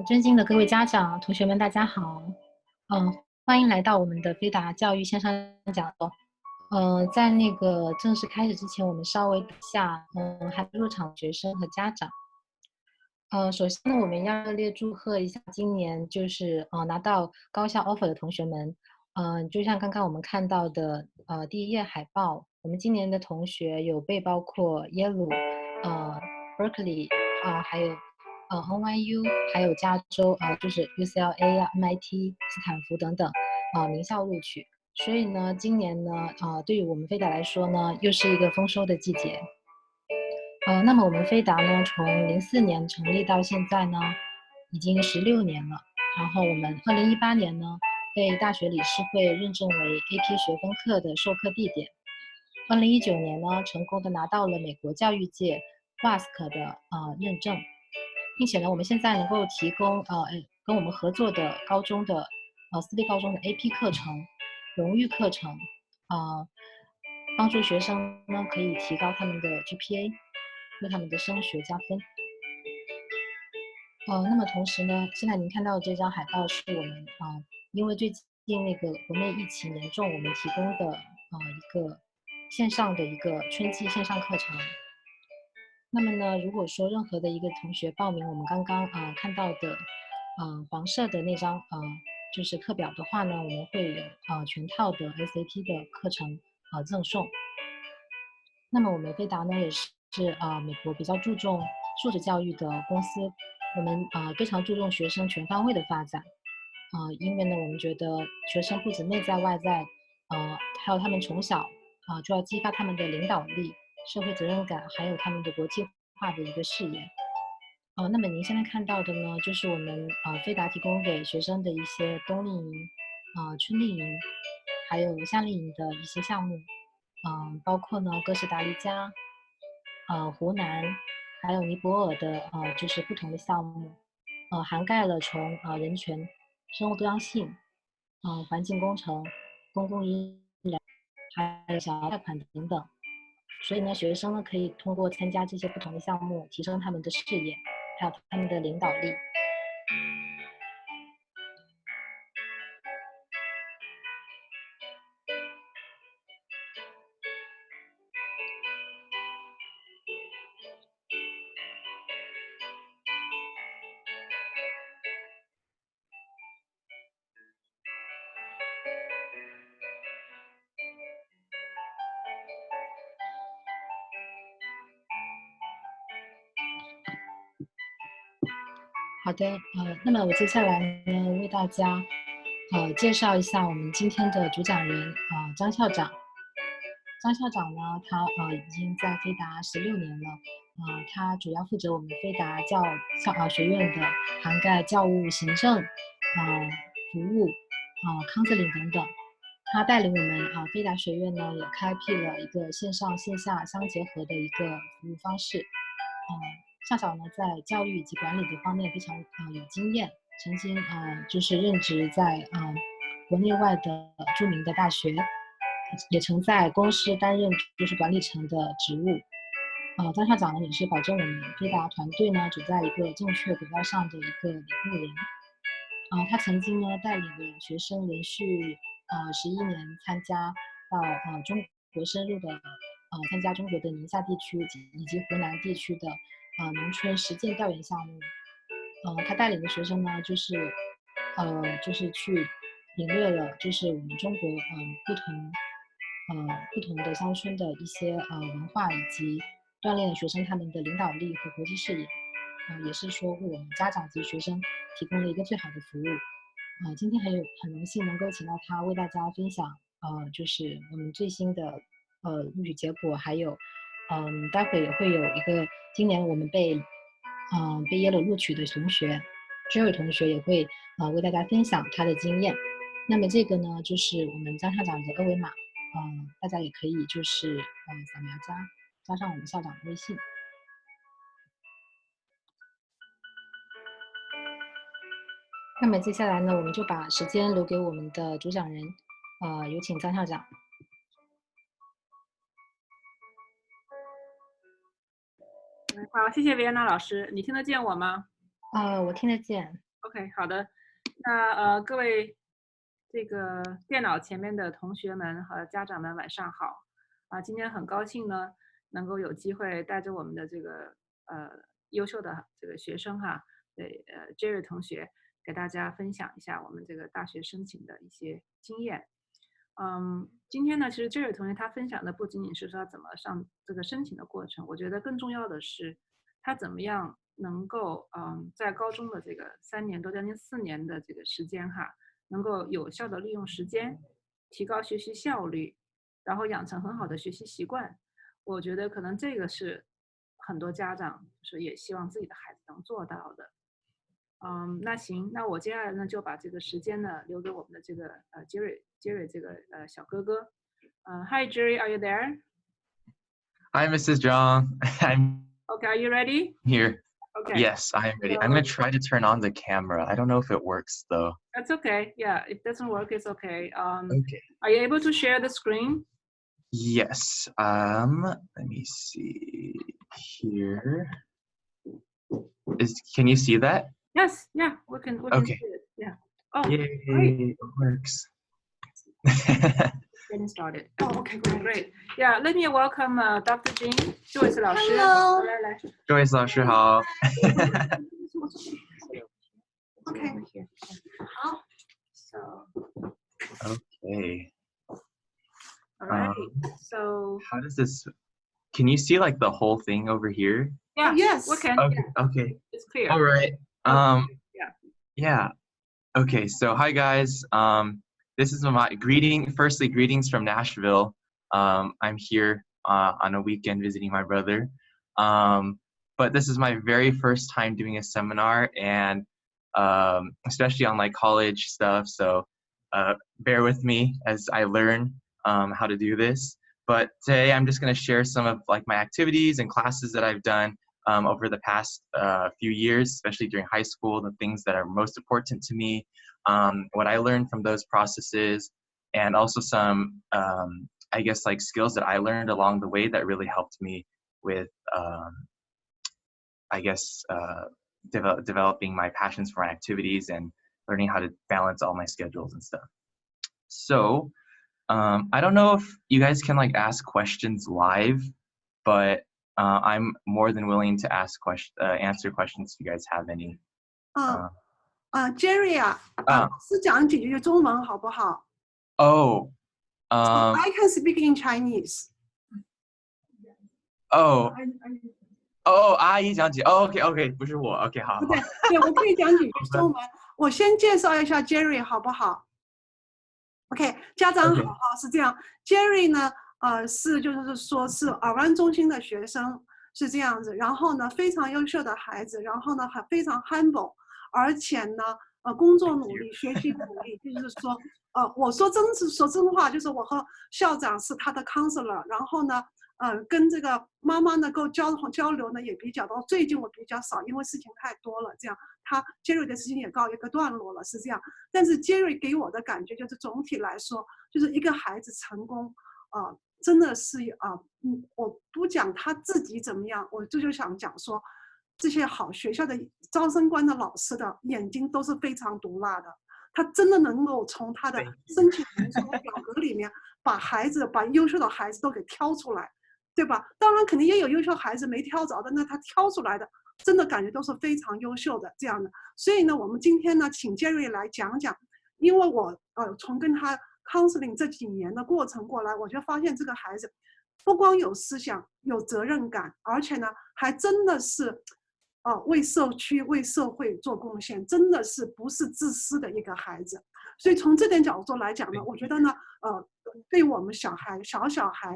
尊敬的各位家长、同学们，大家好。欢迎来到我们的飞达教育线上讲座。在那个正式开始之前，我们稍微等一下，还入场学生和家长。首先呢，我们要热烈祝贺一下今年就是拿到高校 offer 的同学们。就像刚刚我们看到的第一页海报，我们今年的同学有被包括耶鲁、Berkeley 还有NYU，还有加州就是 UCLA 啊、MIT、斯坦福等等名校录取。所以呢，今年呢对于我们飞达来说呢，又是一个丰收的季节。那么我们飞达呢，从04年成立到现在呢，已经16年了。然后我们2018年呢，被大学理事会认证为 AP 学分课的授课地点。2019年呢，成功的拿到了美国教育界 WASC 的认证，并且呢，我们现在能够提供跟我们合作的高中的私立高中的 AP 课程、荣誉课程，帮助学生呢可以提高他们的 GPA，为他们的升学加分。那么同时呢，现在您看到的这张海报是我们因为最近那个国内疫情严重，我们提供的一个线上的一个春季线上课程。那么呢，如果说任何的一个同学报名我们刚刚看到的黄色的那张就是课表的话呢，我们会有全套的 SAT 的课程赠送。那么我们飞达呢也是美国比较注重素质教育的公司，我们非常注重学生全方位的发展。因为呢，我们觉得学生不止内在外在，还有他们从小就要激发他们的领导力、社会责任感，还有他们的国际化的一个视野。那么您现在看到的呢，就是我们飞达提供给学生的一些冬令营、春令营，还有夏令营的一些项目。包括呢哥斯达黎加、湖南，还有尼泊尔的就是不同的项目，涵盖了从人权、生物多样性、环境工程、公共医疗，还有小额贷款等等。所以呢，学生呢可以通过参加这些不同的项目，提升他们的视野，还有他们的领导力。好的，那么我接下来呢为大家介绍一下我们今天的主讲人张校长。张校长呢，他已经在飞达16年了，他主要负责我们飞达学院的涵盖教务、行政、服务、counseling 等等。他带领我们飞达学院呢，也开辟了一个线上线下相结合的一个服务方式。校长呢，在教育以及管理的方面非常有经验，曾经就是任职在国内外的著名的大学，也曾在公司担任就是管理层的职务。张校长呢也是保证我们飞达团队呢走在一个正确轨道上的一个领路人。他曾经呢带领了学生连续11年参加到中国深入的参加中国的宁夏地区以及湖南地区的农村实践调研项目。他带领的学生呢就是去领略了就是我们中国不同的乡村的一些文化，以及锻炼了学生他们的领导力和国际视野。也是说为我们家长及学生提供了一个最好的服务。今天很荣幸能够请到他为大家分享，就是我们最新的录取结果，还有待会也会有一个今年我们被耶鲁录取的同学，这位同学也会为大家分享他的经验。那么这个呢，就是我们张校长的二维码，大家也可以就是扫描加上我们校长的微信。那么接下来呢，我们就把时间留给我们的主讲人，有请张校长。好，谢谢维安娜老师，你听得见我吗？我听得见。OK， 好的。那各位这个电脑前面的同学们和家长们，晚上好。今天很高兴呢，能够有机会带着我们的这个优秀的这个学生哈，对Jerry 同学，给大家分享一下我们这个大学申请的一些经验。今天呢，其实Jerry 同学他分享的不仅仅是说他怎么上这个申请的过程，我觉得更重要的是他怎么样能够在高中的这个3年多将近4年的这个时间哈，能够有效的利用时间，提高学习效率，然后养成很好的学习习惯。我觉得可能这个是很多家长是也希望自己的孩子能做到的。那行，那我接下来呢就把这个时间呢留给我们的这个Jerry 这个小哥哥。Hi Jerry, are you there? Hi, Mrs. Zhang. I'm Okay, are you ready? here. Okay. Yes, I am ready. I'm going to try to turn on the camera. I don't know if it works, though. That's okay. Yeah, if it doesn't work, it's okay. Okay. Are you able to share the screen? Yes. Let me see here. Can you see that? Yes, yeah, we can Okay. see it. Yeah. Oh, Yay, great. it works. Getting started. Oh, okay, great. Yeah, let me welcome Dr. Jin, Joyce 老师。 Hello. 来。Joyce 老师好。Okay.好。So. Okay. All right. So. How does this? Can you see like the whole thing over here? Yeah. Yes. We can. Okay. Yeah. Okay. It's clear. All right. Yeah. Yeah. Okay. So hi guys. This is my greetings from Nashville. I'm here on a weekend visiting my brother. But this is my very first time doing a seminar, and especially on like college stuff. So bear with me as I learn how to do this. But today I'm just going to share some of like my activities and classes that I've done over the past few years, especially during high school, the things that are most important to me, what I learned from those processes, and also some, I guess, like skills that I learned along the way that really helped me with, I guess, developing my passions for my activities and learning how to balance all my schedules and stuff. So I don't know if you guys can like ask questions live, but I'm more than willing to answer questions if you guys have any. Jerry 老师讲几句中文好不好？ Oh. I can speak in Chinese. Oh. 阿姨讲几 OK 不是我 OK 好。对，我可以讲几句中文。我先介绍一下 Jerry 好不好 ？OK， 家长好，是这样。Jerry 呢，就是说是尔湾中心的学生，是这样子。然后呢，非常优秀的孩子，然后呢，还非常 humble， 而且呢，工作努力，学习努力，就是说，我说真话，就是我和校长是他的 counselor， 然后呢。跟这个妈妈呢，够交流呢也比较多。最近我比较少，因为事情太多了。这样，Jerry 的事情也告一个段落了，是这样。但是 Jerry 给我的感觉就是，总体来说，就是一个孩子成功，真的是我不讲他自己怎么样，我就想讲说，这些好学校的招生官的老师的眼睛都是非常毒辣的。他真的能够从他的申请人数表格里面把优秀的孩子都给挑出来。对吧？当然肯定也有优秀孩子没挑着的，那他挑出来的真的感觉都是非常优秀的这样的。所以呢，我们今天呢，请 Jerry 来讲讲，因为我从跟他 counseling 这几年的过程过来，我就发现这个孩子不光有思想、有责任感，而且呢，还真的是为社区、为社会做贡献，真的是不是自私的一个孩子。所以从这点角度来讲呢，我觉得呢，对我们小孩，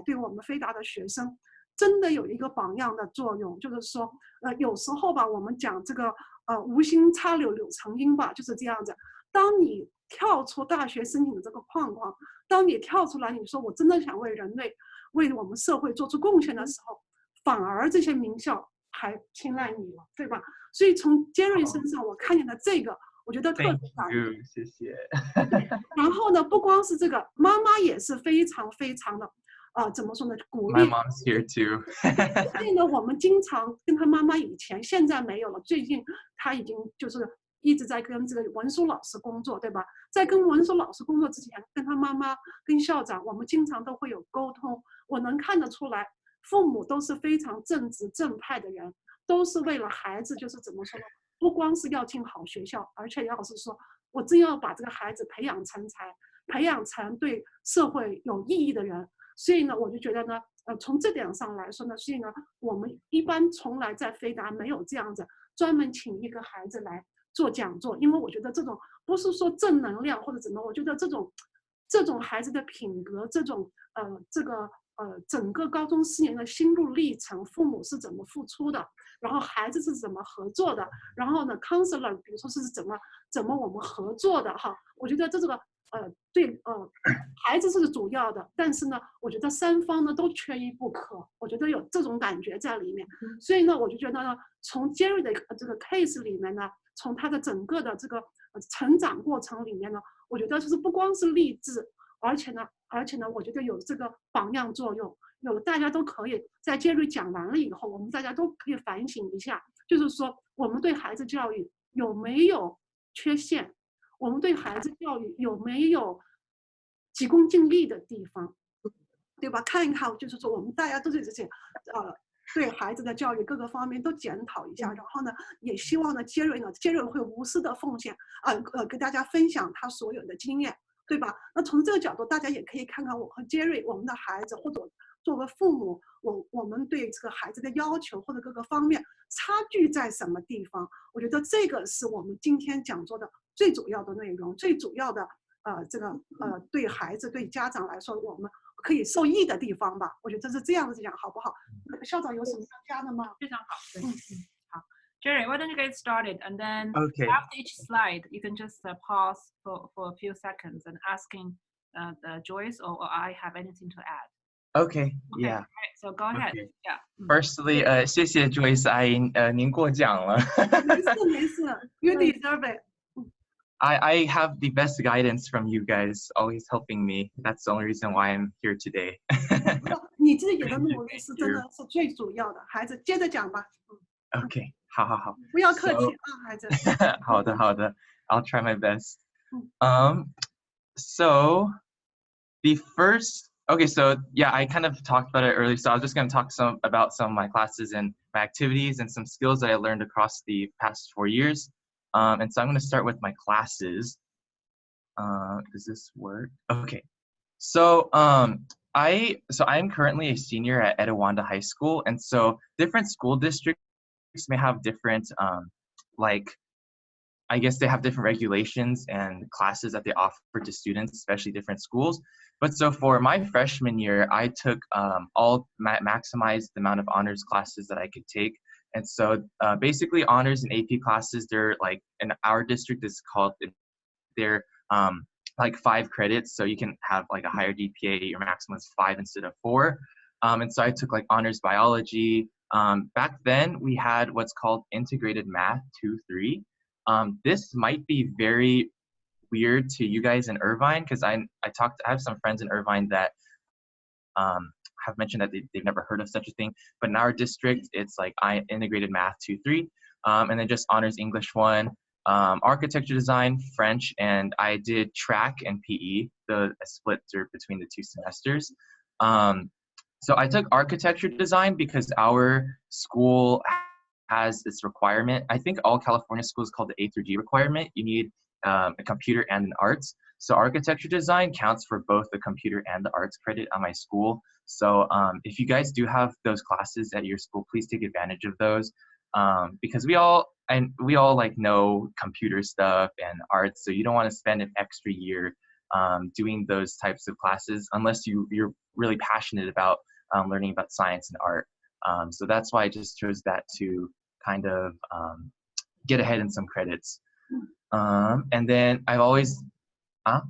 对我们飞达的学生，真的有一个榜样的作用。就是说，有时候吧，我们讲这个无心插柳柳成荫吧，就是这样子。当你跳出大学申请的这个框框，当你跳出来，你说我真的想为人类、为我们社会做出贡献的时候，反而这些名校还青睐你了，对吧？所以从 Jerry 身上我看见的这个。我觉得特别感动，谢谢。然后呢，不光是这个，妈妈也是非常非常的怎么说呢，鼓 My 励。 mom's here too. 所以呢，我们经常跟他妈妈以前，现在没有了。最近他已经就是一直在跟这个文书老师工作，对吧？在跟文书老师工作之前，跟他妈妈、跟校长，我们经常都会有沟通。我能看得出来，父母都是非常正直正派的人，都是为了孩子，就是怎么说呢？不光是要进好学校，而且要是说我真要把这个孩子培养成才，培养成对社会有意义的人。所以呢，我就觉得呢，从这点上来说呢，所以呢，我们一般从来在飞达没有这样子专门请一个孩子来做讲座，因为我觉得这种不是说正能量或者怎么，我觉得这种孩子的品格，这种整个高中4年的心路历程，父母是怎么付出的，然后孩子是怎么合作的，然后呢 ，counselor 比如说是怎么我们合作的哈，我觉得这个对孩子是主要的，但是呢，我觉得3方呢都缺一不可，我觉得有这种感觉在里面，所以呢，我就觉得呢，从 Jerry 的这个 case 里面呢，从他的整个的这个成长过程里面呢，我觉得就是不光是励志，而且呢，我觉得有这个榜样作用，有大家都可以在 Jerry 讲完了以后，我们大家都可以反省一下，就是说我们对孩子教育有没有缺陷，我们对孩子教育有没有急功近利的地方，对吧？看一看，就是说我们大家都是这些对孩子的教育各个方面都检讨一下，然后呢，也希望呢，Jerry会无私的奉献给大家分享他所有的经验，对吧？那从这个角度，大家也可以看看我和 Jerry 我们的孩子，或者作为父母，我们对这个孩子的要求或者各个方面差距在什么地方？我觉得这个是我们今天讲座的最主要的内容，最主要的对孩子对家长来说，我们可以受益的地方吧。我觉得是这样子讲，好不好？校长有什么要加的吗？非常好，对，好。Jerry, why don't you get started, and then Okay. after each slide, you can just pause for a few seconds and asking Joyce or I have anything to add. Okay. Yeah. Right, so go ahead. Okay. Yeah. Firstly, 谢谢 Joyce 阿姨，您过奖了。没事 ，You deserve it. I have the best guidance from you guys, always helping me. That's the only reason why I'm here today. 你自己的努力是真的是最主要的，孩子接着讲吧。Okay. 好。不要客气孩子。好的。I'll try my best. Mm. So the first, okay, so yeah, I kind of talked about it earlier. So I was just going to talk about some of my classes and my activities and some skills that I learned across the past 4 years. And so I'm going to start with my classes. Does this work? Okay. So I'm currently a senior at Etiwanda High School, and so different school districts may have different I guess they have different regulations and classes that they offer to students, especially different schools. But so for my freshman year, I took maximized the amount of honors classes that I could take. And so basically honors and AP classes, they're like in our district is called, they're like 5 credits. So you can have like a higher GPA, your maximum is 5 instead of 4. And so I took like honors biology. Back then we had what's called integrated math 2-3. This might be very weird to you guys in Irvine because I have some friends in Irvine that have mentioned that they've never heard of such a thing. But in our district, it's like integrated math 2-3, and then just honors English 1, architecture design, French, and I did track and PE. The split between the 2 semesters. So I took architecture design because our school has this requirement. I think all California schools called the A through G requirement. You need a computer and an arts. So architecture design counts for both the computer and the arts credit on my school. So if you guys do have those classes at your school, please take advantage of those because we all like know computer stuff and arts. So you don't want to spend an extra year doing those types of classes unless you're really passionate about learning about science and art. So that's why I just chose that to kind of get ahead in some credits. And then I've always I've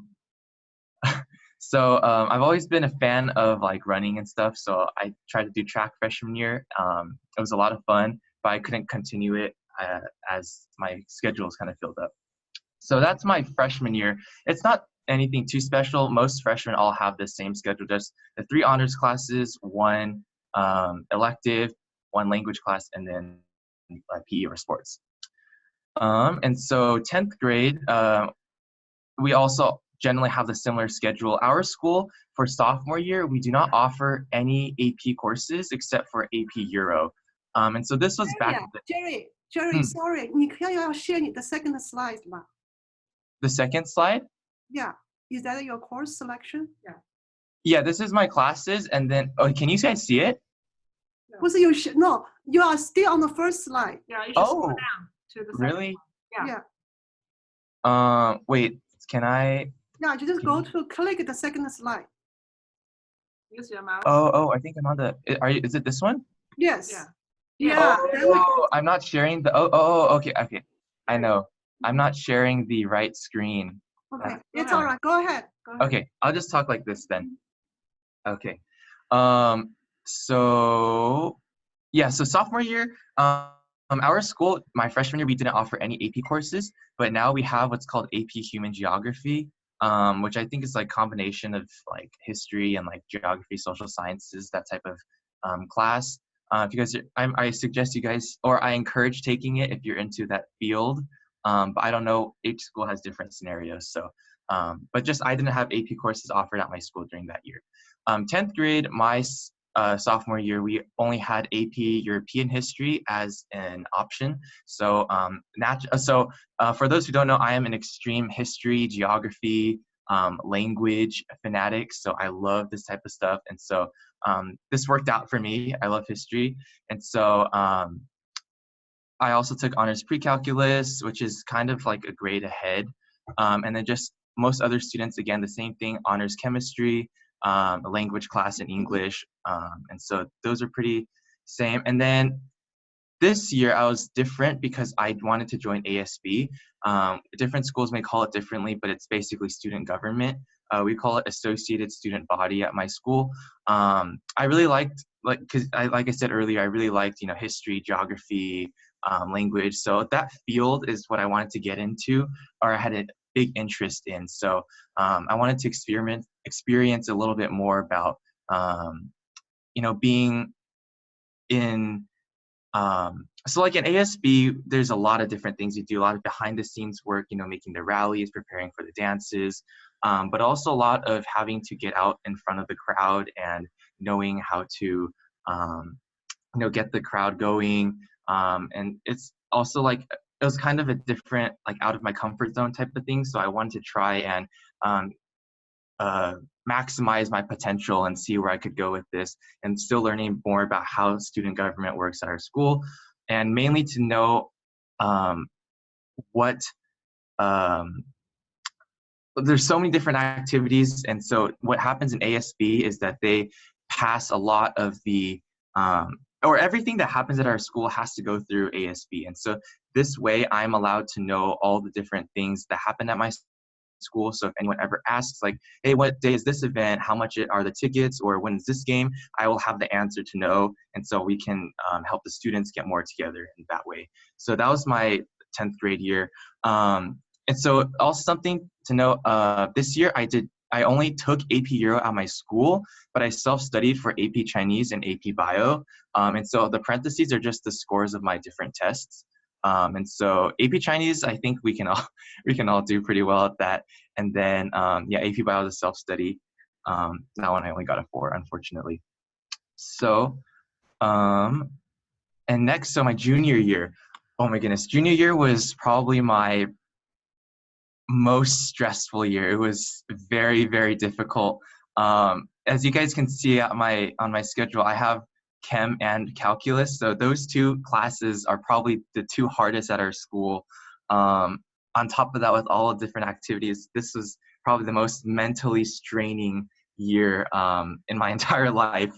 always been a fan of like running and stuff. So I tried to do track freshman year. It was a lot of fun, but I couldn't continue it as my schedule was kind of filled up. So that's my freshman year. It's not anything too special. Most freshmen all have the same schedule, just the 3 honors classes, 1 elective, 1 language class, and then PE or sports. And so 10th grade, we also generally have the similar schedule. Our school for sophomore year, we do not offer any AP courses except for AP Euro. And so this was back. Jerry, sorry, 你可以要 share 你的 second slide 吗？ The second slide? Yeah, is that your course selection? Yeah, this is my classes, and then can you guys see it? 不是 no, you are still on the first slide. Yeah, you should scroll down to the second really? one. Yeah. Wait, can I? Yeah, you just go to click the second slide. Use your mouse. Oh, I think I'm on the. Is it this one? Yes. Yeah. Oh, I'm not sharing the. Okay. I know. I'm not sharing the right screen. Okay, it's all right. Go ahead. Okay, I'll just talk like this then. Okay. So sophomore year, our school, my freshman year, we didn't offer any AP courses, but now we have what's called AP Human Geography, which I think is like combination of like history and like geography, social sciences, that type of class. If you guys, I suggest you guys, or I encourage taking it if you're into that field. But I don't know, each school has different scenarios. So, but just I didn't have AP courses offered at my school during that year. 10th grade, my sophomore year, we only had AP European history as an option. So, for those who don't know, I am an extreme history, geography, language fanatic. So I love this type of stuff. And so this worked out for me. I love history. And so I also took honors pre-calculus, which is kind of like a grade ahead. And then just most other students, again, the same thing, honors chemistry, a language class in English. And so those are pretty same. And then this year I was different because I wanted to join ASB. Different schools may call it differently, but it's basically student government. We call it Associated Student Body at my school. I really liked, like I said earlier, I really liked, history, geography, language. So that field is what I wanted to get into, or I had a big interest in. So I wanted to experience a little bit more about, being in, so like in ASB, there's a lot of different things you do, a lot of behind the scenes work, making the rallies, preparing for the dances, but also a lot of having to get out in front of the crowd and knowing how to, get the crowd going. And it's also like, it was kind of a different, like out of my comfort zone type of thing. So I wanted to try and maximize my potential and see where I could go with this, and still learning more about how student government works at our school, and mainly to know there's so many different activities. And so what happens in ASB is that they pass a lot of the or everything that happens at our school has to go through ASB. And so this way I'm allowed to know all the different things that happen at my school. So if anyone ever asks like, hey, what day is this event? How much are the tickets? Or when is this game? I will have the answer to know. And so we can help the students get more together in that way. So that was my 10th grade year. And so also something to know, this year I only took AP Euro at my school, but I self-studied for AP Chinese and AP Bio. And so the parentheses are just the scores of my different tests. And so AP Chinese, I think we can all do pretty well at that. And then AP Bio is a self-study. That one I only got a 4, unfortunately. So and next, so my junior year. Oh my goodness, junior year was probably my most stressful year. It was very, very difficult. As you guys can see on my schedule, I have chem and calculus. So those 2 classes are probably the 2 hardest at our school. On top of that, with all the different activities, this was probably the most mentally straining year in my entire life.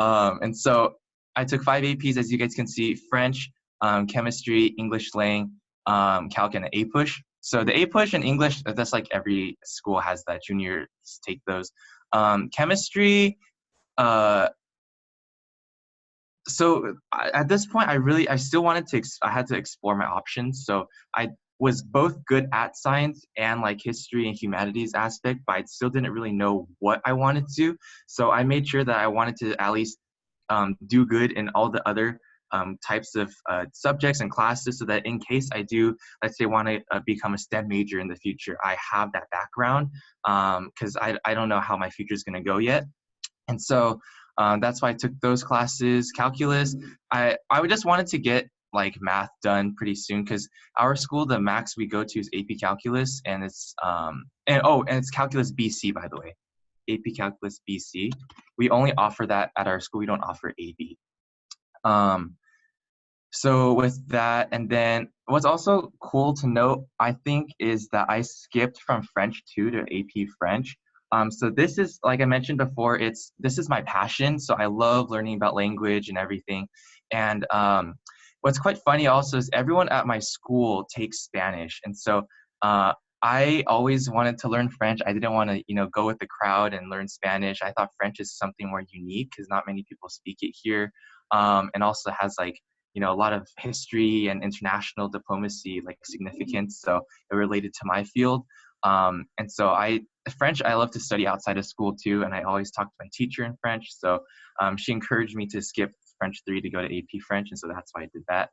And so I took 5 APs, as you guys can see: French, chemistry, English lang, calc, and an A-push. So the A-push in English, that's like every school has that. Juniors take those. Chemistry, so at this point, I still wanted to, I had to explore my options. So I was both good at science and like history and humanities aspect, but I still didn't really know what I wanted to do. So I made sure that I wanted to at least do good in all the other types of subjects and classes, so that in case I do, let's say, want to become a STEM major in the future, I have that background, because I don't know how my future is going to go yet. And so that's why I took those classes. Calculus, I just wanted to get like math done pretty soon, because our school, the max we go to is AP Calculus, and it's and it's Calculus BC, by the way, AP Calculus BC. We only offer that at our school. We don't offer AB. So with that, and then what's also cool to note, I think, is that I skipped from French 2 to AP French. So this is, like I mentioned before, this is my passion. So I love learning about language and everything. And what's quite funny also is everyone at my school takes Spanish. And so I always wanted to learn French. I didn't want to, go with the crowd and learn Spanish. I thought French is something more unique because not many people speak it here. And also has like, a lot of history and international diplomacy, like significance. So it related to my field. And so French, I love to study outside of school too. And I always talk to my teacher in French. So she encouraged me to skip French 3 to go to AP French. And so that's why I did that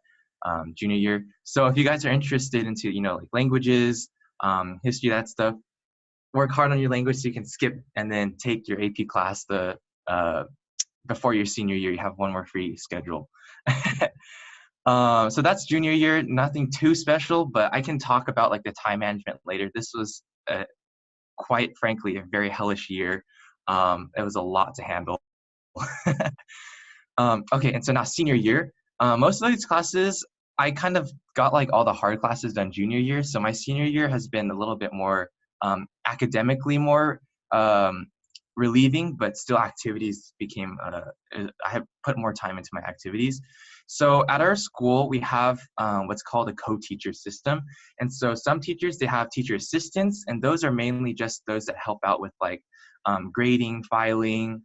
junior year. So if you guys are interested into, like languages, history, that stuff, work hard on your language so you can skip and then take your AP class before your senior year. You have one more free schedule. So that's junior year, nothing too special, but I can talk about like the time management later. This was quite frankly a very hellish year. It was a lot to handle. Okay, and so now senior year, most of these classes, I kind of got like all the hard classes done junior year. So my senior year has been a little bit more academically more relieving, but still activities became, I have put more time into my activities. So at our school, we have what's called a co-teacher system. And so some teachers, they have teacher assistants, and those are mainly just those that help out with like grading, filing,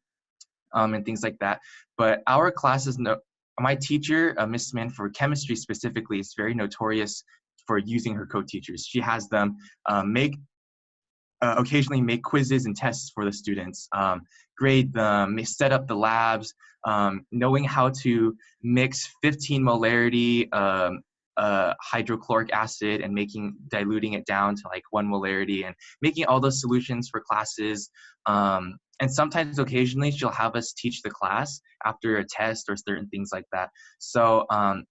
and things like that. But our classes, my teacher, Miss Min, for chemistry specifically, is very notorious for using her co-teachers. She has them occasionally make quizzes and tests for the students, grade them, set up the labs, knowing how to mix 15 molarity hydrochloric acid and diluting it down to like 1 molarity and making all those solutions for classes. And sometimes occasionally she'll have us teach the class after a test or certain things like that. So I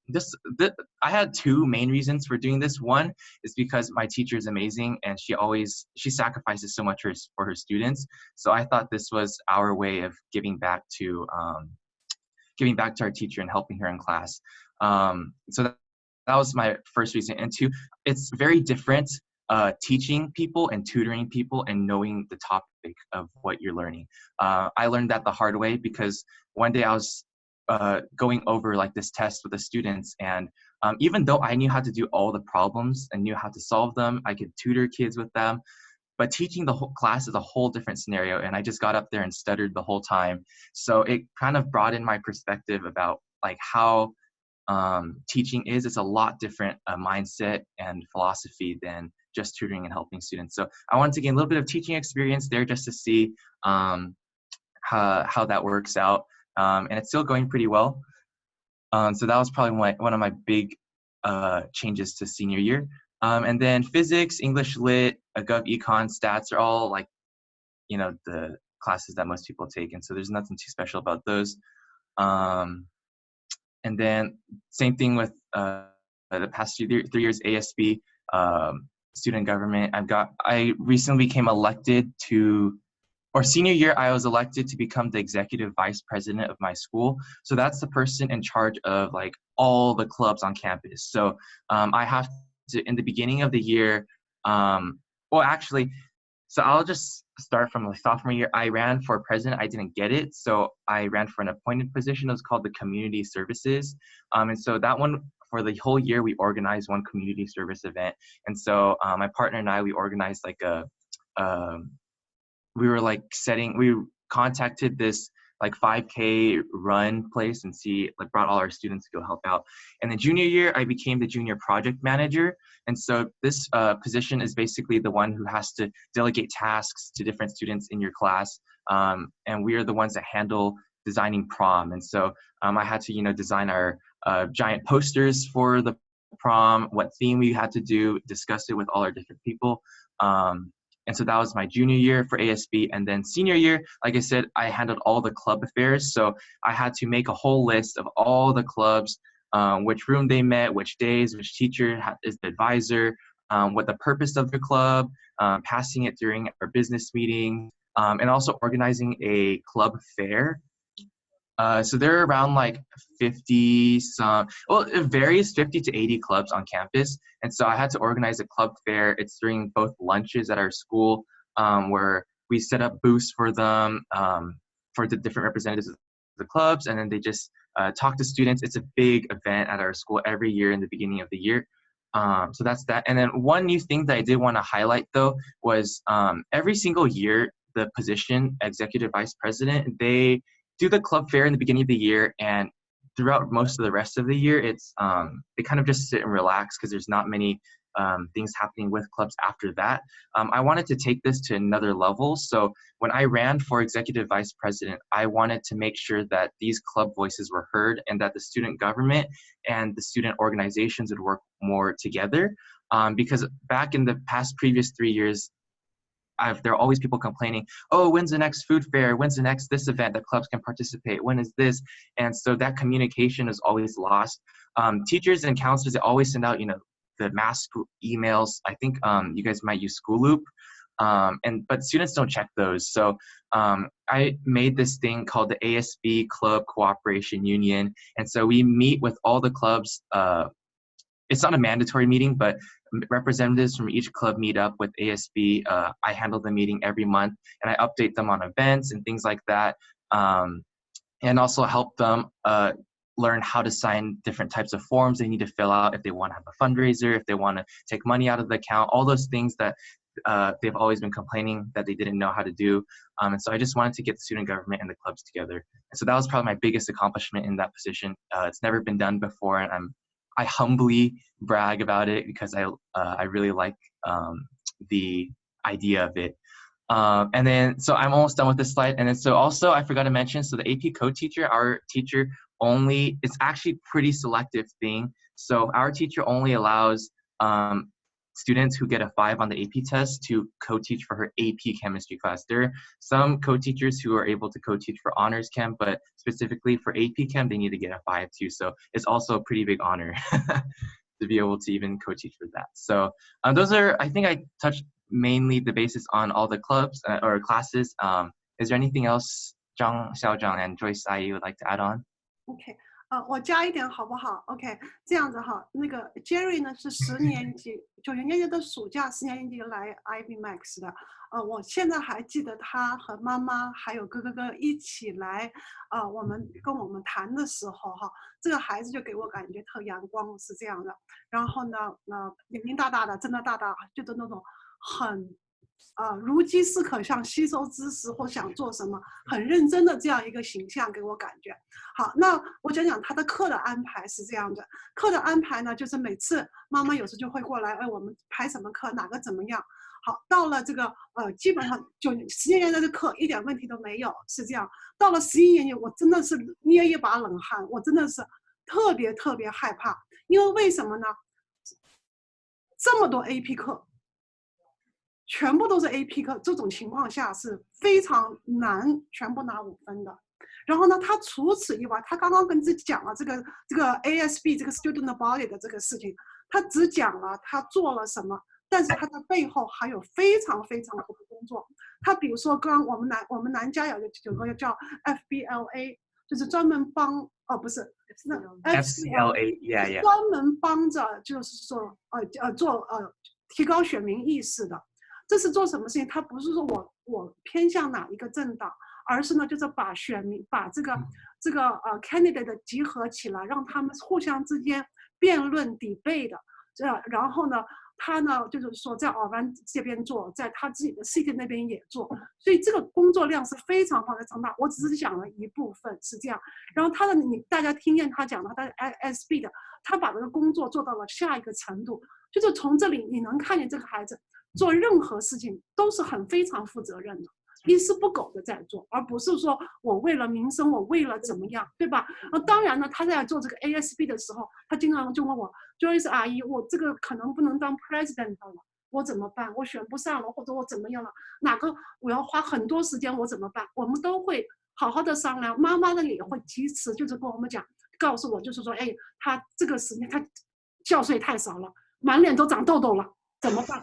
had 2 main reasons for doing this. One is because my teacher is amazing and she sacrifices so much for her students. So I thought this was our way of giving back to our teacher and helping her in class. So that was my first reason. And 2, it's very different teaching people and tutoring people and knowing the topic of what you're learning. I learned that the hard way because one day I was going over like this test with the students, and even though I knew how to do all the problems and knew how to solve them, I could tutor kids with them, but teaching the whole class is a whole different scenario, and I just got up there and stuttered the whole time. So it kind of broadened my perspective about like how teaching is. It's a lot different mindset and philosophy than just tutoring and helping students. So I wanted to gain a little bit of teaching experience there just to see how that works out. And it's still going pretty well. So that was probably one of my big changes to senior year. And then physics, English Lit, Gov Econ, Stats are all like, the classes that most people take. And so there's nothing too special about those. And then same thing with the past 3 years, ASB, student government. I recently became elected senior year, I was elected to become the executive vice president of my school. So that's the person in charge of like all the clubs on campus. So I have to, in the beginning of the year, so I'll just start from the sophomore year. I ran for president. I didn't get it. So I ran for an appointed position. It was called the community services. And so that one, for the whole year, we organized one community service event. And so my partner and I, we organized like we contacted this like 5K run place and brought all our students to go help out. And then junior year, I became the junior project manager. And so this position is basically the one who has to delegate tasks to different students in your class. And we are the ones that handle designing prom. And so I had to, design our giant posters for the prom, what theme we had to do, discuss it with all our different people. And so that was my junior year for ASB. And then senior year, like I said, I handled all the club affairs. So I had to make a whole list of all the clubs, which room they met, which days, which teacher is the advisor, what the purpose of the club, passing it during our business meeting, and also organizing a club fair. So there are around like 50 it varies, 50 to 80 clubs on campus. And so I had to organize a club fair. It's during both lunches at our school, where we set up booths for them, for the different representatives of the clubs. And then they just talk to students. It's a big event at our school every year in the beginning of the year. So that's that. And then one new thing that I did want to highlight though was every single year, the position executive vice president, they do the club fair in the beginning of the year, and throughout most of the rest of the year, it's they kind of just sit and relax because there's not many things happening with clubs after that. I wanted to take this to another level. So when I ran for executive vice president, I wanted to make sure that these club voices were heard and that the student government and the student organizations would work more together. Because back in the previous 3 years, there are always people complaining, oh, when's the next food fair? When's the next this event that clubs can participate? When is this? And so that communication is always lost. Teachers and counselors, they always send out, the mass emails. I think you guys might use School Loop, but students don't check those. So I made this thing called the ASB Club Cooperation Union. And so we meet with all the clubs. It's not a mandatory meeting, but representatives from each club meet up with ASB. I handle the meeting every month, and I update them on events and things like that, and also help them learn how to sign different types of forms they need to fill out if they want to have a fundraiser, if they want to take money out of the account, all those things that they've always been complaining that they didn't know how to do. And so I just wanted to get the student government and the clubs together. And so that was probably my biggest accomplishment in that position. It's never been done before, and I humbly brag about it because I really like the idea of it. And then, so I'm almost done with this slide. And then, so also I forgot to mention, so the AP co-teacher, our teacher only, it's actually pretty selective thing. So our teacher only allows students who get a 5 on the AP test to co-teach for her AP chemistry class. There are some co-teachers who are able to co-teach for honors chem, but specifically for AP chem, they need to get a 5 too. So it's also a pretty big honor to be able to even co-teach for that. So those are, I think I touched mainly the basis on all the clubs or classes. Is there anything else, Zhang Xiaozhang and Joyce Ai, you would like to add on? OK， 我加一点好不好 ？OK， 这样子哈，那个 Jerry 呢是10年级，9年级的暑假10年级来 IB Max 的。我现在还记得他和妈妈还有哥哥一起来，跟我们谈的时候哈，这个孩子就给我感觉特阳光，是这样的。然后呢，眼睛大大的，睁得大大，就是那种很。如饥似渴，想吸收知识或想做什么，很认真的这样一个形象给我感觉。好，那我讲讲他的课的安排是这样的。课的安排呢，就是每次妈妈有时就会过来，我们排什么课，哪个怎么样。好，到了这个基本上10年级的课一点问题都没有，是这样。到了11年级，我真的是捏一把冷汗，我真的是特别特别害怕，因为为什么呢？这么多 AP 课。全部都是 AP 课，这种情况下是非常难全部拿5分的。然后呢，他除此以外，他刚刚跟自己讲了这个 ASB 这个 Student Body 的这个事情，他只讲了他做了什么，但是他的背后还有非常非常多的工作。他比如说，刚刚我们南加有个叫 FBLA， 就是专门帮不是那 FCLA， 专门帮着就是说做提高选民意识的。这是做什么事情？他不是说我偏向哪一个政党，而是呢，就是把选民把这个candidate 集合起来，让他们互相之间辩论 debate 的。然后呢，他呢就是说在奥湾这边做，在他自己的 city 那边也做，所以这个工作量是非常大。我只是讲了一部分是这样，然后他的大家听见他讲的他的 SB 的，他把这个工作做到了下一个程度，就是从这里你能看见这个孩子做任何事情都是非常负责任的。一丝不苟的在做，而不是说我为了民生，我为了怎么样，对吧？当然呢，他在做这个 ASB 的时候，他经常就问我 ，Joyce 阿姨，我这个可能不能当 president 了，我怎么办？我选不上了，或者我怎么样了？哪个我要花很多时间，我怎么办？我们都会好好的商量。妈妈呢也会及时就是跟我们讲，告诉我就是说，哎，他这个时间他觉睡太少了，满脸都长痘痘了。怎么办？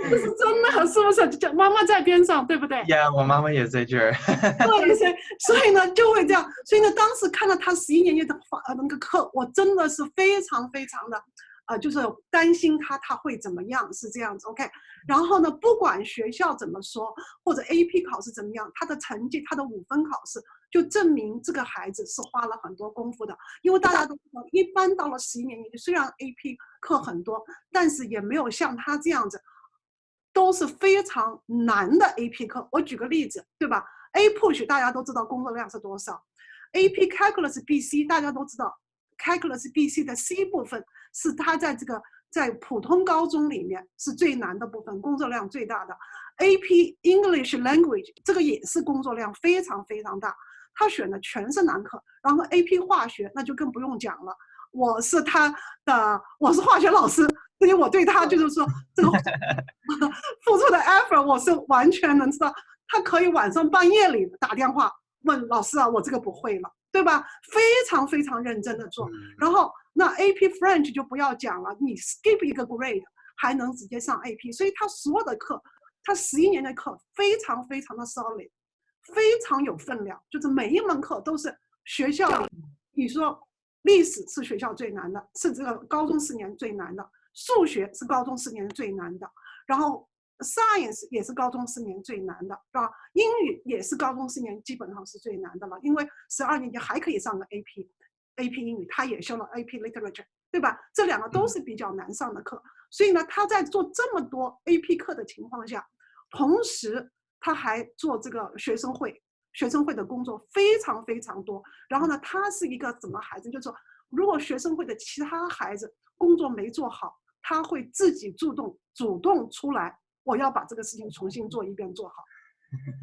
这是真的，是不是？妈妈在边上，对不对？呀，我妈妈也在这儿。对，所以呢就会这样。所以呢，当时看到他11年级的那个课，我真的是非常的，就是担心他会怎么样，是这样子。OK， 然后呢，不管学校怎么说，或者 AP 考试怎么样，他的成绩，他的5分考试，就证明这个孩子是花了很多功夫的。因为大家都知道，一般到了11年级，虽然 AP 课很多，但是也没有像他这样子，都是非常难的 AP 课。我举个例子，对吧 ？A push 大家都知道工作量是多少 ，AP Calculus BC 大家都知道 ，Calculus BC 的 C 部分是他在普通高中里面是最难的部分，工作量最大的。AP English Language 这个也是工作量非常大，他选的全是难课。然后 AP 化学那就更不用讲了，我是化学老师，所以我对他就是说这个付出的 effort 我是完全能知道。他可以晚上半夜里打电话问老师啊，我这个不会了，对吧？非常认真的做。然后那 AP French 就不要讲了，你 skip 一个 grade 还能直接上 AP， 所以他所有的课，他11年的课非常的 solid， 非常有分量，就是每一门课都是学校里，你说历史是学校最难的，是这个高中4年最难的，数学是高中4年最难的，然后 Science 也是高中4年最难的，是吧？英语也是高中4年基本上是最难的了，因为12年级还可以上个 AP 英语，他也修了 AP Literature， 对吧？这2个都是比较难上的课，所以呢，他在做这么多 AP 课的情况下，同时他还做这个学生会的工作非常多。然后呢，他是一个怎么孩子，就是说，如果学生会的其他孩子工作没做好，他会自己主动出来。我要把这个事情重新做一遍，做好。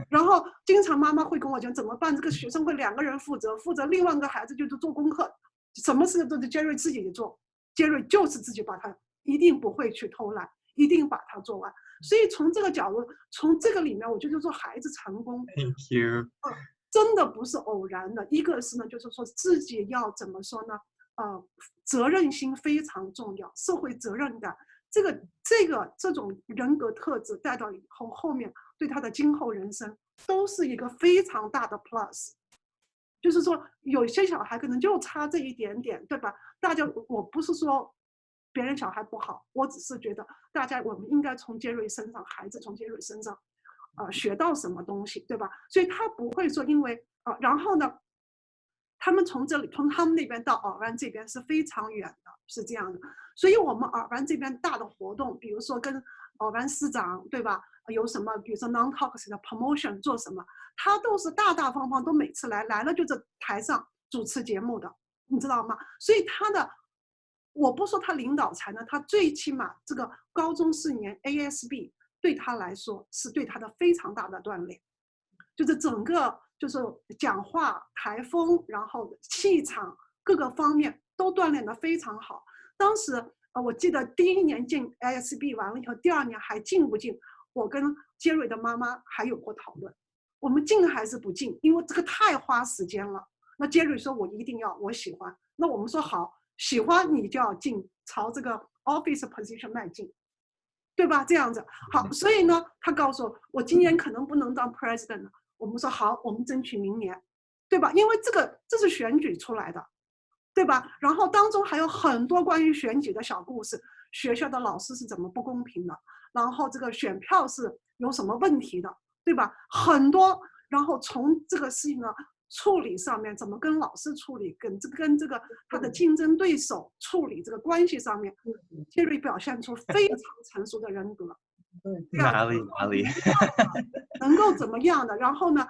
然后经常妈妈会跟我讲怎么办？这个学生会2个人负责另外一个孩子就是做功课，什么事都是 Jerry 自己做 ，Jerry 就是自己把它，一定不会去偷懒，一定把它做完。所以从这个角度，从这个里面，我觉得说孩子成功 Thank you 真的不是偶然的。一个是呢，就是说自己要怎么说呢？责任心非常重要，社会责任感。这种人格特质带到以后，后面对他的今后人生都是一个非常大的 plus。就是说，有些小孩可能就差这一点点，对吧？我不是说别人小孩不好，我只是觉得我们应该从杰瑞身上，孩子从杰瑞身上，学到什么东西，对吧？所以他不会说因为然后呢，他们从他们那边到尔湾这边是非常远的，是这样的。所以我们尔湾这边大的活动，比如说跟尔湾市长，对吧？有什么，比如说 non-toxic 的 promotion 做什么，他都是大方都每次来了就在台上主持节目的，你知道吗？所以我不说他领导才能，他最起码这个高中4年 ASB 对他来说是对他的非常大的锻炼，就是整个就是讲话台风，然后气场各个方面都锻炼得非常好。当时我记得第1年进 ASB 完了以后，第2年还进不进，我跟杰瑞的妈妈还有过讨论，我们进还是不进，因为这个太花时间了。那杰瑞说我一定要，我喜欢。那我们说好，喜欢你就要进，朝这个 office position 迈进，对吧？这样子好，所以呢，他告诉我今年可能不能当 president 了。我们说好，我们争取明年，对吧？因为这是选举出来的，对吧？然后当中还有很多关于选举的小故事，学校的老师是怎么不公平的，然后这个选票是有什么问题的，对吧？很多，然后从这个事情呢，处理上面，怎么跟老师处理，跟这个他的竞争对手处理这个关系上面，Jerry 表现出非常成熟的人格。哪里？能够怎么样的？然后呢，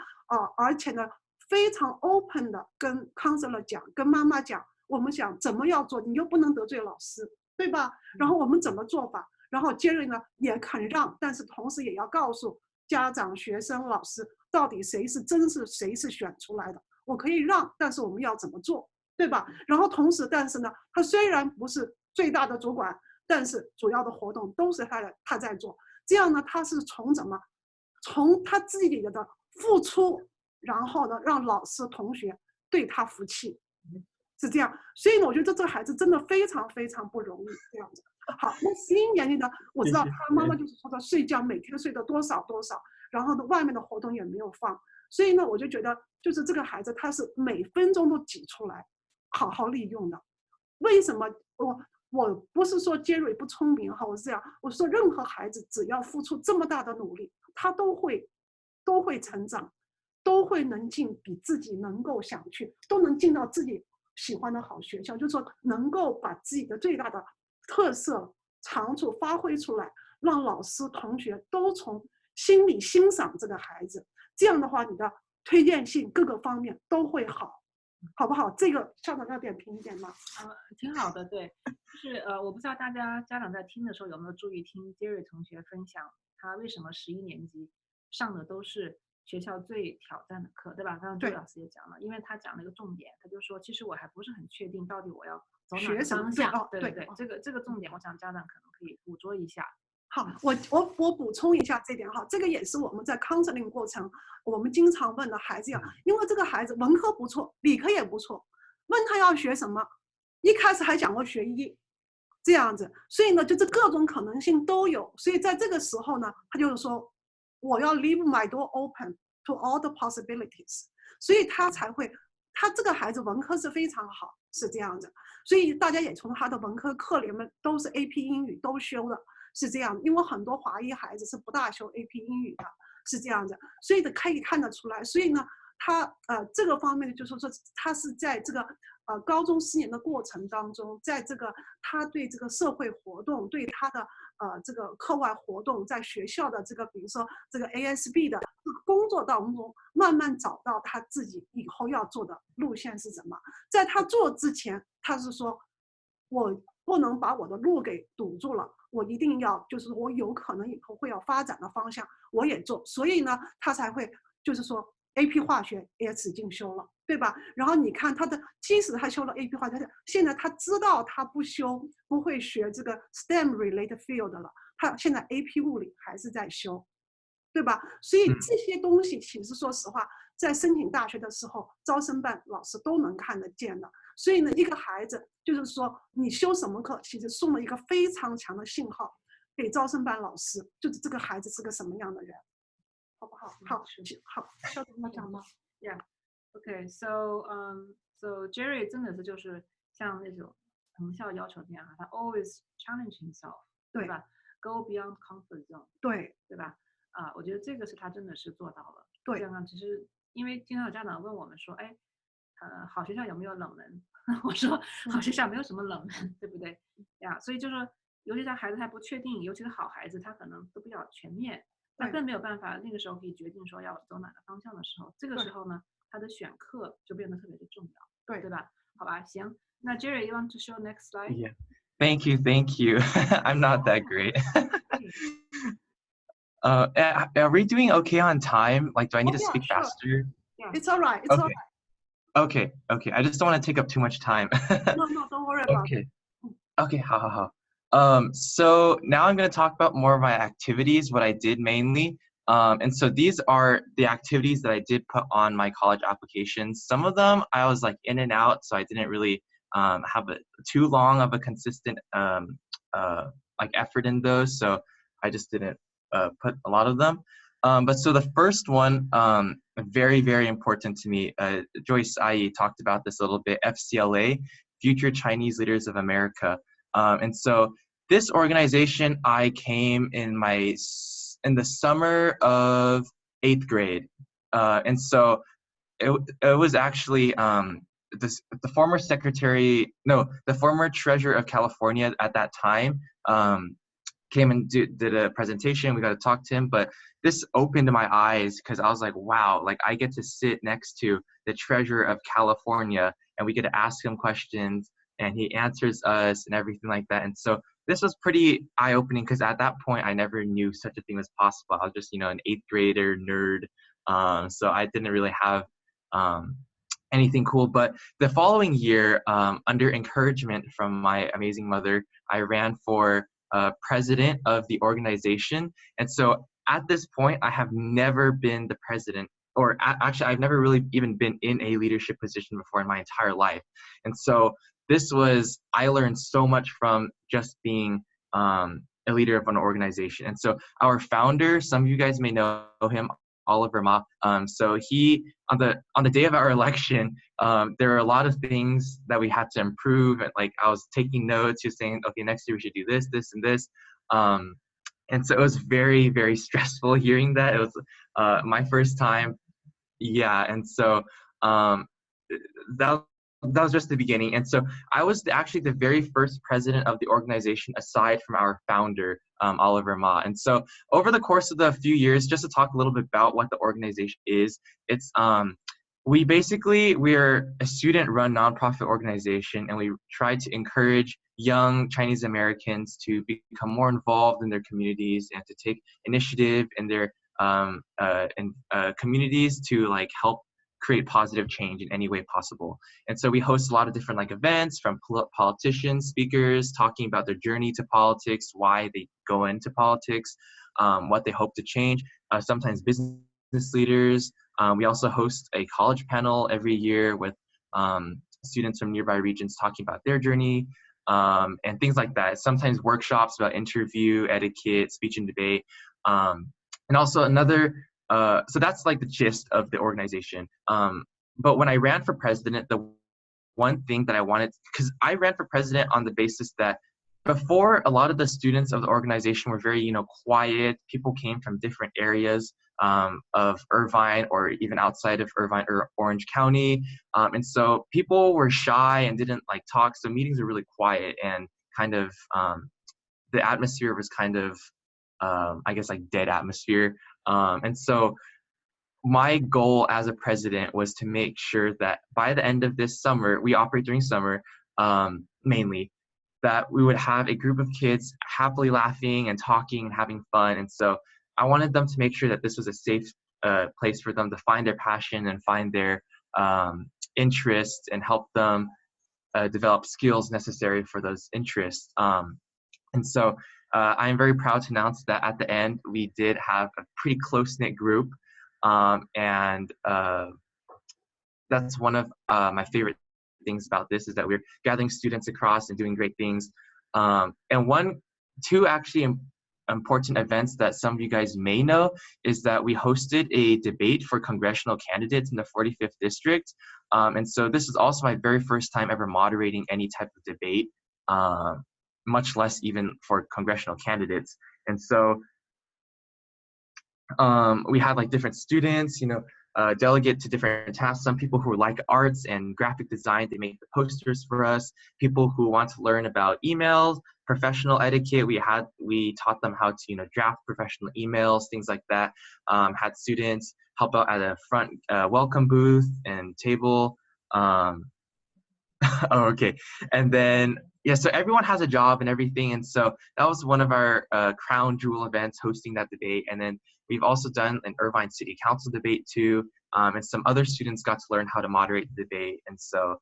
而且呢，非常 open 的跟 counselor 讲，跟妈妈讲，我们想怎么要做，你又不能得罪老师，对吧？然后我们怎么做法？然后 Jerry 呢也肯让，但是同时也要告诉家长、学生、老师，到底谁是真是谁是选出来的。我可以让，但是我们要怎么做，对吧？然后同时，但是呢，他虽然不是最大的主管，但是主要的活动都是他在做。这样呢，他是从他自己的付出，然后呢，让老师同学对他服气，是这样。所以呢，我觉得这个孩子真的非常非常不容易，这样子。好，那11年级呢，我知道他妈妈就是说他睡觉每天睡的多少，然后呢，外面的活动也没有放，所以呢，我就觉得就是这个孩子他是每分钟都挤出来，好好利用的。为什么我不是说 Jerry 不聪明哈，我是这样，我说任何孩子只要付出这么大的努力，他都会成长，都会能进比自己能够想去，都能进到自己喜欢的好学校，就是说能够把自己的最大的特色长处发挥出来，让老师同学都从心里欣赏这个孩子，这样的话你的推荐信各个方面都会好。好不好？这个校长要点评一点吗？挺好的，对，就是我不知道大家家长在听的时候有没有注意听 Jerry 同学分享他为什么11年级上的都是学校最挑战的课，对吧？刚刚朱老师也讲了，因为他讲了一个重点，他就说其实我还不是很确定到底我要走哪个方向，对，这个重点，我想家长可能可以捕捉一下。好，我补充一下这点哈，这个也是我们在 counseling 过程我们经常问的孩子呀，因为这个孩子文科不错，理科也不错，问他要学什么，一开始还讲过学医，这样子，所以呢，就是各种可能性都有，所以在这个时候呢，他就是说我要 leave my door open to all the possibilities， 所以他才会，他这个孩子文科是非常好，是这样子，所以大家也从他的文科课里面都是 AP 英语都修的。是这样，因为很多华裔孩子是不大修 AP 英语的，是这样的，所以可以看得出来。所以呢，他这个方面就是说，他是在这个高中4年的过程当中，在这个他对这个社会活动，对他的这个课外活动，在学校的这个比如说这个 ASB 的工作当中，慢慢找到他自己以后要做的路线是什么。在他做之前，他是说我不能把我的路给堵住了。我一定要，就是我有可能以后会要发展的方向，我也做，所以呢，他才会就是说 AP 化学也使劲修了，对吧？然后你看他的，即使他修了 AP 化学，现在他知道他不会学这个 STEM related field 了，他现在 AP 物理还是在修，对吧？所以这些东西其实说实话，在申请大学的时候，招生办老师都能看得见的。所以呢，一个孩子就是说，你修什么课，其实送了一个非常强的信号给招生办老师，就是这个孩子是个什么样的人，好不好？好，校长要讲吗 ？Yeah, okay. So Jerry 真的是就是像那种藤校要求那样，他 always challenge himself， 对吧 ？Go beyond comfort zone， 对吧？我觉得这个是他真的是做到了。对，这样其实因为经常有家长问我们说，哎，好学校有没有冷门？我说好学校没有什么冷门，对不对呀？所以就是尤其在孩子还不确定，尤其是好孩子，他可能都比较全面，他更没有办法那个时候可以决定说要走哪个方向的时候，这个时候呢，他的选课就变得特别的重要，对吧？好吧，行，那 Jerry, you want to show next slide? Yeah. Thank you. I'm not that great. Are we doing okay on time? Like, do I need to speak faster? Yeah. It's all right. Okay. I just don't want to take up too much time. No, don't worry about it. Okay, how. So now I'm going to talk about more of my activities, what I did mainly. And so these are the activities that I did put on my college application. Some of them I was like in and out, so I didn't really have too long of a consistent like effort in those. So I just didn't put a lot of them. But so the first one, very, very important to me, Joyce Ai talked about this a little bit, FCLA, Future Chinese Leaders of America. And so this organization, I came in the summer of 8th grade. And so it was actually the former the former treasurer of California at that time came and did a presentation. We got to talk to him, but this opened my eyes because I was like, wow, like I get to sit next to the treasurer of California and we get to ask him questions and he answers us and everything like that. And so this was pretty eye-opening because at that point I never knew such a thing was possible. I was just, an 8th grader nerd. So I didn't really have anything cool. But the following year, under encouragement from my amazing mother, I ran for president of the organization. And so at this point, I have never been the president, or actually, I've never really even been in a leadership position before in my entire life. And so I learned so much from just being a leader of an organization. And so our founder, some of you guys may know him, Oliver Ma. So he, on the day of our election, there are a lot of things that we had to improve. And like I was taking notes, just saying, okay, next year we should do this, this, and this. And so it was very, very stressful hearing that. It was my first time. Yeah, and so that was just the beginning. And so I was actually the very first president of the organization aside from our founder, Oliver Ma. And so over the course of the few years, just to talk a little bit about what the organization is, it's we're a student-run nonprofit organization, and we try to encourage young Chinese Americans to become more involved in their communities and to take initiative in their communities to like help create positive change in any way possible. And so we host a lot of different like events from politicians, speakers, talking about their journey to politics, why they go into politics, what they hope to change, sometimes business leaders. We also host a college panel every year with students from nearby regions talking about their journey and things like that. Sometimes workshops about interview, etiquette, speech and debate. And also so that's like the gist of the organization. But when I ran for president, the one thing that I wanted, because I ran for president on the basis that before, a lot of the students of the organization were very, quiet. People came from different areas of Irvine or even outside of Irvine or Orange County. And so people were shy and didn't like talk. So meetings were really quiet and kind of, the atmosphere was kind of, I guess like dead atmosphere. And so my goal as a president was to make sure that by the end of this summer, we operate during summer mainly, that we would have a group of kids happily laughing and talking and having fun. And so I wanted them to make sure that this was a safe place for them to find their passion and find their interests and help them develop skills necessary for those interests. And so I am very proud to announce that at the end, we did have a pretty close-knit group. And that's one of my favorite things about this, is that we're gathering students across and doing great things. And two actually important events that some of you guys may know is that we hosted a debate for congressional candidates in the 45th district. And so this is also my very first time ever moderating any type of debate, much less even for congressional candidates. And so we had like different students, delegate to different tasks. Some people who like arts and graphic design, they make the posters for us. People who want to learn about emails, professional etiquette, we taught them how to draft professional emails, things like that. Had students help out at a front welcome booth and table. Oh, okay. And then yeah, so everyone has a job and everything, and so that was one of our crown jewel events, hosting that debate. And then we've also done an Irvine City Council debate too, and some other students got to learn how to moderate the debate. And so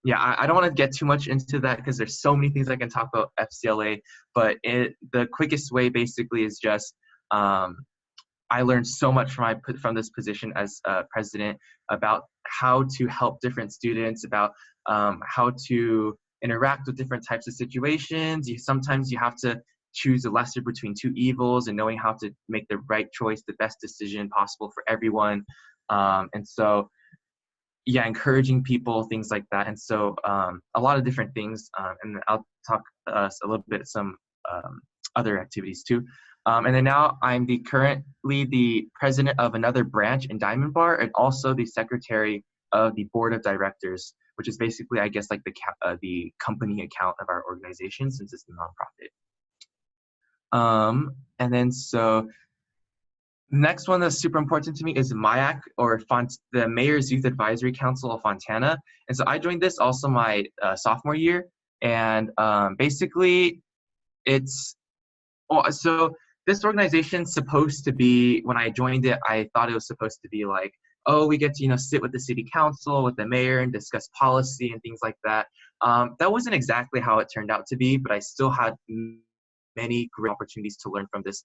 yeah, I don't want to get too much into that because there's so many things I can talk about FCLA, but the quickest way basically is just I learned so much from this position as president about how to help different students, about how to interact with different types of situations. Sometimes you have to choose the lesser between two evils, and knowing how to make the right choice, the best decision possible for everyone. And so, yeah, encouraging people, things like that. And so a lot of different things. And I'll talk a little bit some other activities too. And then now I'm currently the president of another branch in Diamond Bar, and also the secretary of the board of directors, which is basically, I guess, like the company account of our organization, since it's a nonprofit. And then so the next one that's super important to me is MIAC, or the Mayor's Youth Advisory Council of Fontana. And so I joined this also my sophomore year, and basically so this organization's supposed to be, when I joined it, I thought it was supposed to be like, oh, we get to, sit with the city council, with the mayor, and discuss policy and things like that. That wasn't exactly how it turned out to be, but I still had many great opportunities to learn from this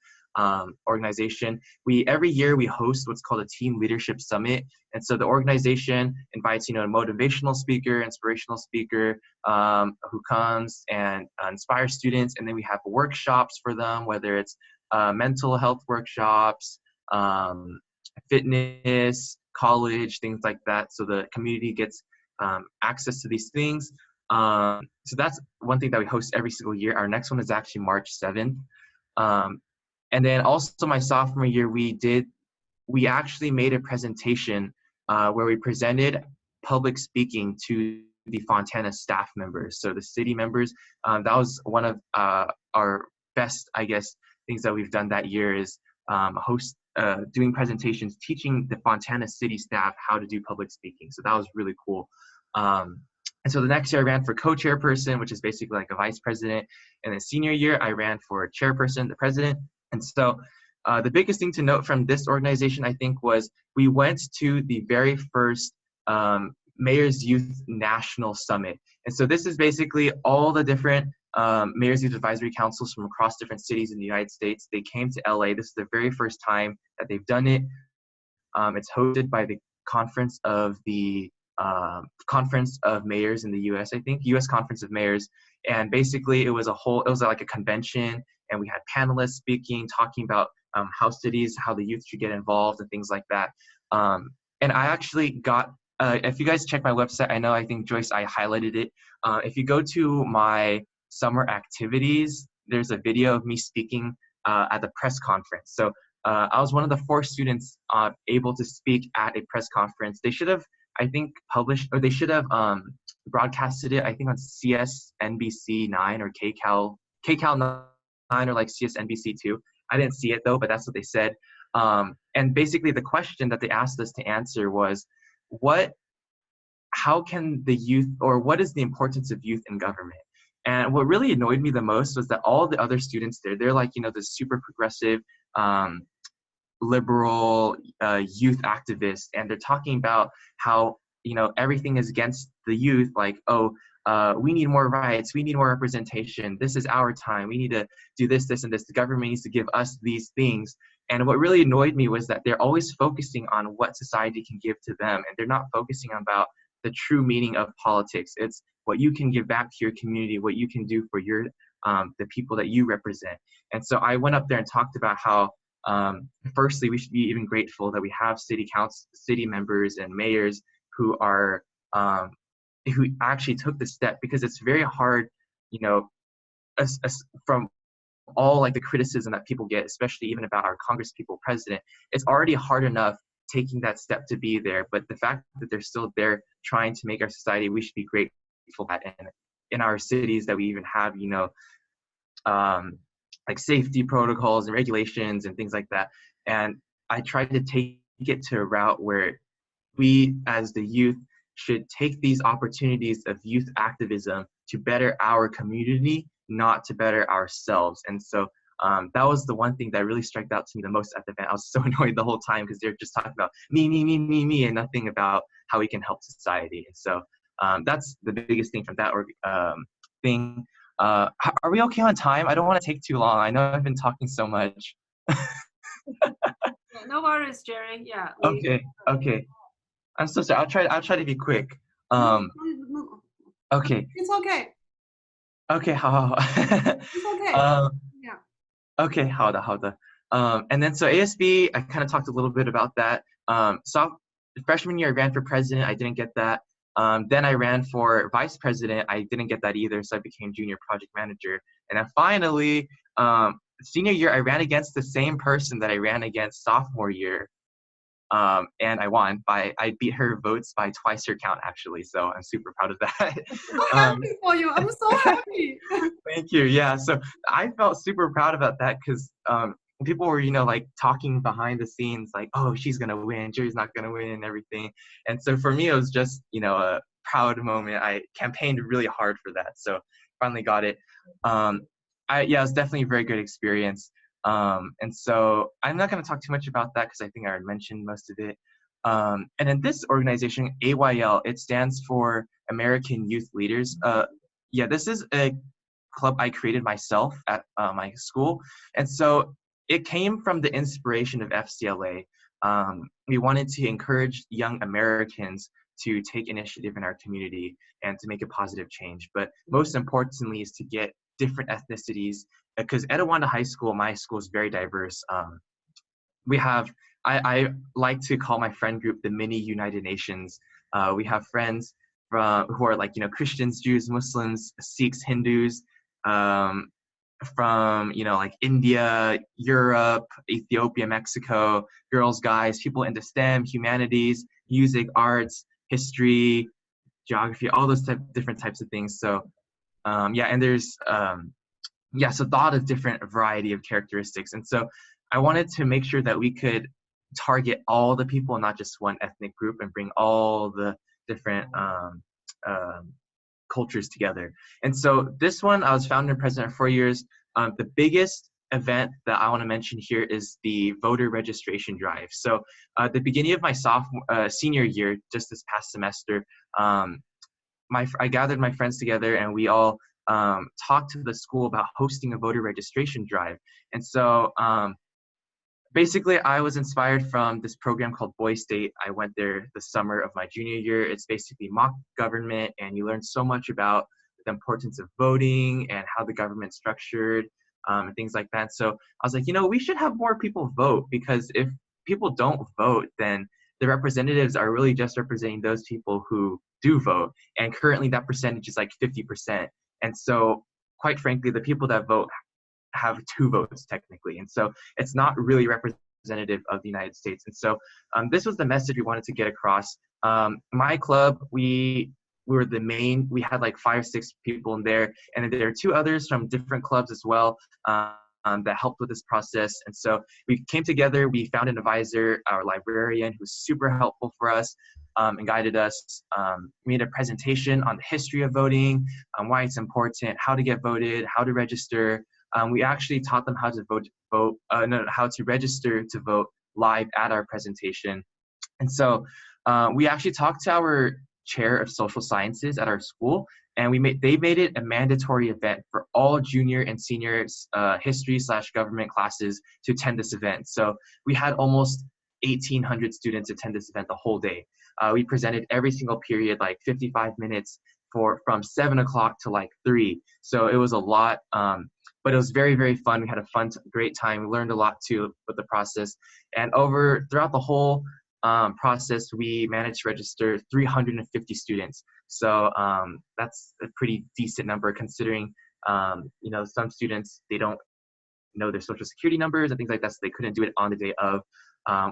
organization. Every year we host what's called a Team Leadership Summit. And so the organization invites, a motivational speaker, inspirational speaker who comes and inspires students. And then we have workshops for them, whether it's mental health workshops, fitness, college, things like that. So the community gets access to these things. So that's one thing that we host every single year. Our next one is actually March 7th. And then also my sophomore year, we actually made a presentation where we presented public speaking to the Fontana staff members. So the city members, that was one of our best, I guess, things that we've done that year, is doing presentations, teaching the Fontana city staff how to do public speaking. So that was really cool. And so the next year I ran for co-chairperson, which is basically like a vice president. And then senior year, I ran for chairperson, the president. And so the biggest thing to note from this organization, I think, was we went to the very first Mayor's Youth National Summit. And so this is basically all the different Mayor's Youth Advisory Councils from across different cities in the United States. They came to LA. This is the very first time that they've done it. It's hosted by the Conference of Mayors in the US, I think, US Conference of Mayors. And basically it was like a convention, and we had panelists speaking, talking about how the youth should get involved and things like that. And I actually got, if you guys check my website, I think Joyce, I highlighted it. If you go to my summer activities, there's a video of me speaking at the press conference. So I was one of the 4 students able to speak at a press conference. They should have, I think, they should have broadcasted it, I think, on CSNBC 9 or KCAL 9 or like CSNBC 2. I didn't see it though, but that's what they said. And basically the question that they asked us to answer was, how can the youth, or what is the importance of youth in government? And what really annoyed me the most was that all the other students they're like, the super progressive, liberal youth activists, and they're talking about how everything is against the youth, like, we need more rights, we need more representation, this is our time, we need to do this and this, the government needs to give us these things. And what really annoyed me was that they're always focusing on what society can give to them, and they're not focusing about the true meaning of politics. It's what you can give back to your community, what you can do for your the people that you represent. And so I went up there and talked about how firstly, we should be even grateful that we have city members and mayors who are who actually took the step, because it's very hard, from all like the criticism that people get, especially even about our congresspeople president. It's already hard enough taking that step to be there, but the fact that they're still there trying to make our society, we should be grateful that in our cities that we even have, like safety protocols and regulations and things like that. And I tried to take it to a route where we as the youth should take these opportunities of youth activism to better our community, not to better ourselves. And so that was the one thing that really struck out to me the most at the event. I was so annoyed the whole time because they're just talking about me, and nothing about how we can help society. And so that's the biggest thing from that thing. Are we okay on time? I don't want to take too long. I know I've been talking so much. No worries, Jerry. Yeah. Okay. I'm so sorry. I'll try to be quick. Okay. It's okay. Okay, 好。 It's okay. Yeah. Okay, 好的。And then so ASB, I kind of talked a little bit about that. Freshman year, I ran for president. I didn't get that. Then I ran for vice president. I didn't get that either, so I became junior project manager. And then finally, senior year, I ran against the same person that I ran against sophomore year. And I won I beat her votes by twice her count, actually. So I'm super proud of that. So happy for you. I'm so happy. Thank you. Yeah. So I felt super proud about that because people were, like talking behind the scenes, like, oh, she's going to win, Jerry's not going to win and everything. And so for me, it was just, a proud moment. I campaigned really hard for that. So finally got it. It was definitely a very good experience. And so I'm not going to talk too much about that because I think I already mentioned most of it. And in this organization, AYL, it stands for American Youth Leaders. This is a club I created myself at my school. And so it came from the inspiration of FCLA. We wanted to encourage young Americans to take initiative in our community and to make a positive change. But most importantly is to get different ethnicities, because Etiwanda High School, my school, is very diverse. I like to call my friend group the mini United Nations. We have friends who are like, Christians, Jews, Muslims, Sikhs, Hindus, from, like India, Europe, Ethiopia, Mexico, girls, guys, people into STEM, humanities, music, arts, history, geography, all those different types of things. So, and there's, so a lot of different variety of characteristics. And so I wanted to make sure that we could target all the people, not just one ethnic group, and bring all the different cultures together. And so this one, I was founder and president for 4 years. The biggest event that I want to mention here is the voter registration drive. So at the beginning of my senior year, just this past semester, I gathered my friends together and we all talked to the school about hosting a voter registration drive. And so basically, I was inspired from this program called Boy State. I went there the summer of my junior year. It's basically mock government, and you learn so much about the importance of voting and how the government's structured and things like that. So I was like, we should have more people vote, because if people don't vote, then the representatives are really just representing those people who do vote. And currently that percentage is like 50%. And so quite frankly, the people that vote have 2 votes technically. And so it's not really representative of the United States. And so this was the message we wanted to get across. My club, we were the main, we had like 5 or 6 people in there. And there are 2 others from different clubs as well that helped with this process. And so we came together, we found an advisor, our librarian, who was super helpful for us and guided us. We made a presentation on the history of voting, why it's important, how to get voted, how to register. We actually taught them how to how to register to vote live at our presentation. And so we actually talked to our chair of social sciences at our school, and they made it a mandatory event for all junior and senior history/government classes to attend this event. So we had almost 1,800 students attend this event the whole day. We presented every single period, like 55 minutes from 7 o'clock to like 3. So it was a lot. But it was very, very fun. We had a great time. We learned a lot too with the process. And throughout the whole process, we managed to register 350 students. So that's a pretty decent number considering, some students, they don't know their social security numbers and things like that, so they couldn't do it on the day of,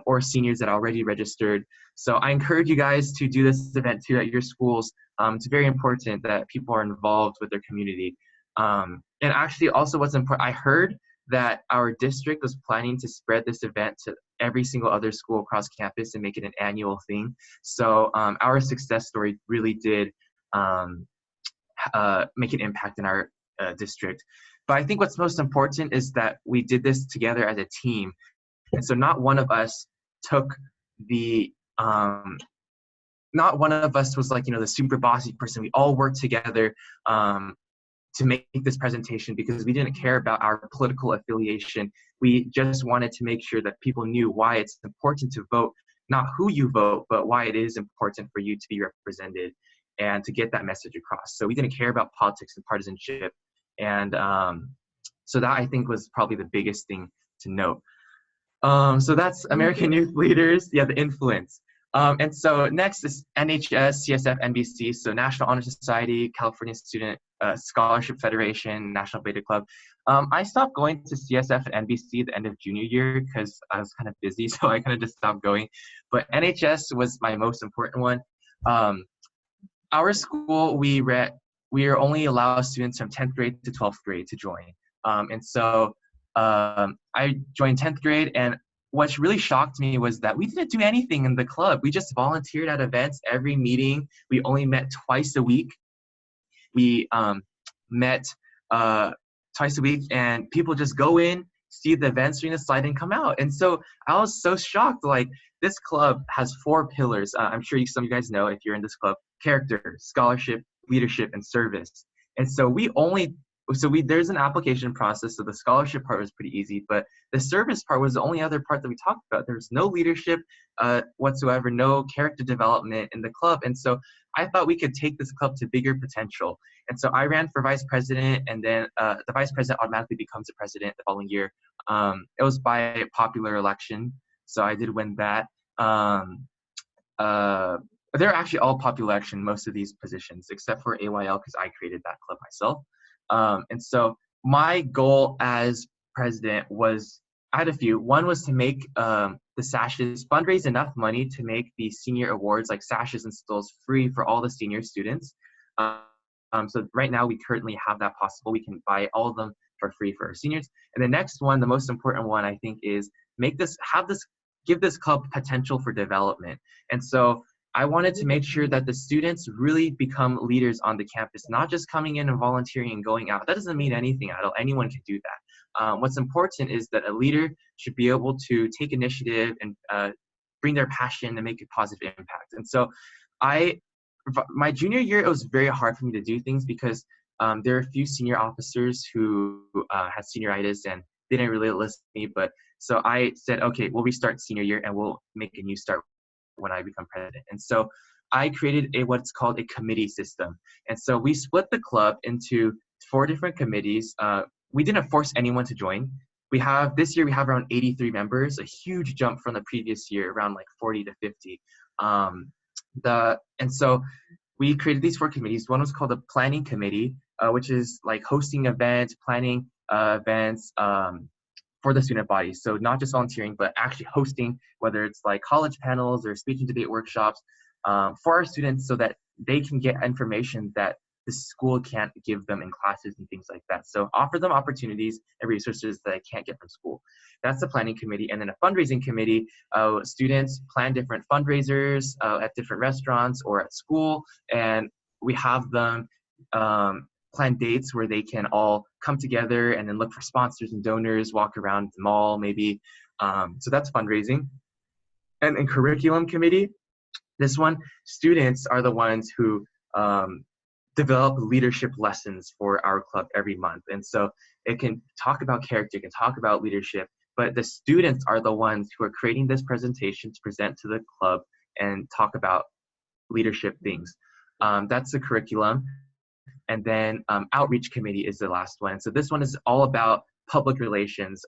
or seniors that already registered. So I encourage you guys to do this event too at your schools. It's very important that people are involved with their community. And actually also what's important, I heard that our district was planning to spread this event to every single other school across campus and make it an annual thing. So our success story really did make an impact in our district. But I think what's most important is that we did this together as a team. And so not one of us took not one of us was like, the super bossy person. We all worked together to make this presentation because we didn't care about our political affiliation. We just wanted to make sure that people knew why it's important to vote, not who you vote, but why it is important for you to be represented and to get that message across. So we didn't care about politics and partisanship. And so that I think was probably the biggest thing to note. So that's American Youth Leaders, the influence. And so next is NHS, CSF, NBC, so National Honor Society, California Student Scholarship Federation, National Beta Club. I stopped going to CSF and NBC at the end of junior year because I was kind of busy, so I kind of just stopped going. But NHS was my most important one. Our school, we are only allow students from 10th grade to 12th grade to join. And so I joined 10th grade, and what really shocked me was that we didn't do anything in the club. We just volunteered at events every meeting. We only met twice a week. We met twice a week, and people just go in, see the events during the slide, and come out. And so I was so shocked. Like, this club has 4 pillars. I'm sure some of you guys know if you're in this club: character, scholarship, leadership, and service. And so there's an application process. So the scholarship part was pretty easy, but the service part was the only other part that we talked about. There's no leadership whatsoever, no character development in the club. And so I thought we could take this club to bigger potential. And so I ran for vice president, and then the vice president automatically becomes the president the following year. It was by popular election, so I did win that. They're actually all popular election, most of these positions, except for AYL, because I created that club myself. And so my goal as president was, I had a few. One was to make the sashes, fundraise enough money to make the senior awards, like sashes and stills, free for all the senior students. So right now we currently have that possible. We can buy all of them for free for our seniors. And the next one, the most important one, I think, is give this club potential for development. And so I wanted to make sure that the students really become leaders on the campus, not just coming in and volunteering and going out. That doesn't mean anything at all. Anyone can do that. What's important is that a leader should be able to take initiative and bring their passion and make a positive impact. And so my junior year, it was very hard for me to do things because there are a few senior officers who had senioritis and they didn't really listen to me. But so I said, okay, we'll restart senior year and we'll make a new start when I become president. And so I created what's called a committee system. And so we split the club into 4 different committees. We didn't force anyone to join. This year we have around 83 members, a huge jump from the previous year, around like 40 to 50. And so we created these 4 committees. One was called the planning committee, which is like hosting events, planning events for the student body. So not just volunteering, but actually hosting, whether it's like college panels or speech and debate workshops for our students so that they can get information that the school can't give them in classes and things like that. So offer them opportunities and resources that they can't get from school. That's the planning committee. And then a fundraising committee, students plan different fundraisers at different restaurants or at school, and we have them plan dates where they can all come together and then look for sponsors and donors, walk around the mall maybe. So that's fundraising. And in curriculum committee, this one, students are the ones who develop leadership lessons for our club every month. And so it can talk about character, it can talk about leadership, but the students are the ones who are creating this presentation to present to the club and talk about leadership things. That's the curriculum. And then outreach committee is the last one. So this one is all about public relations,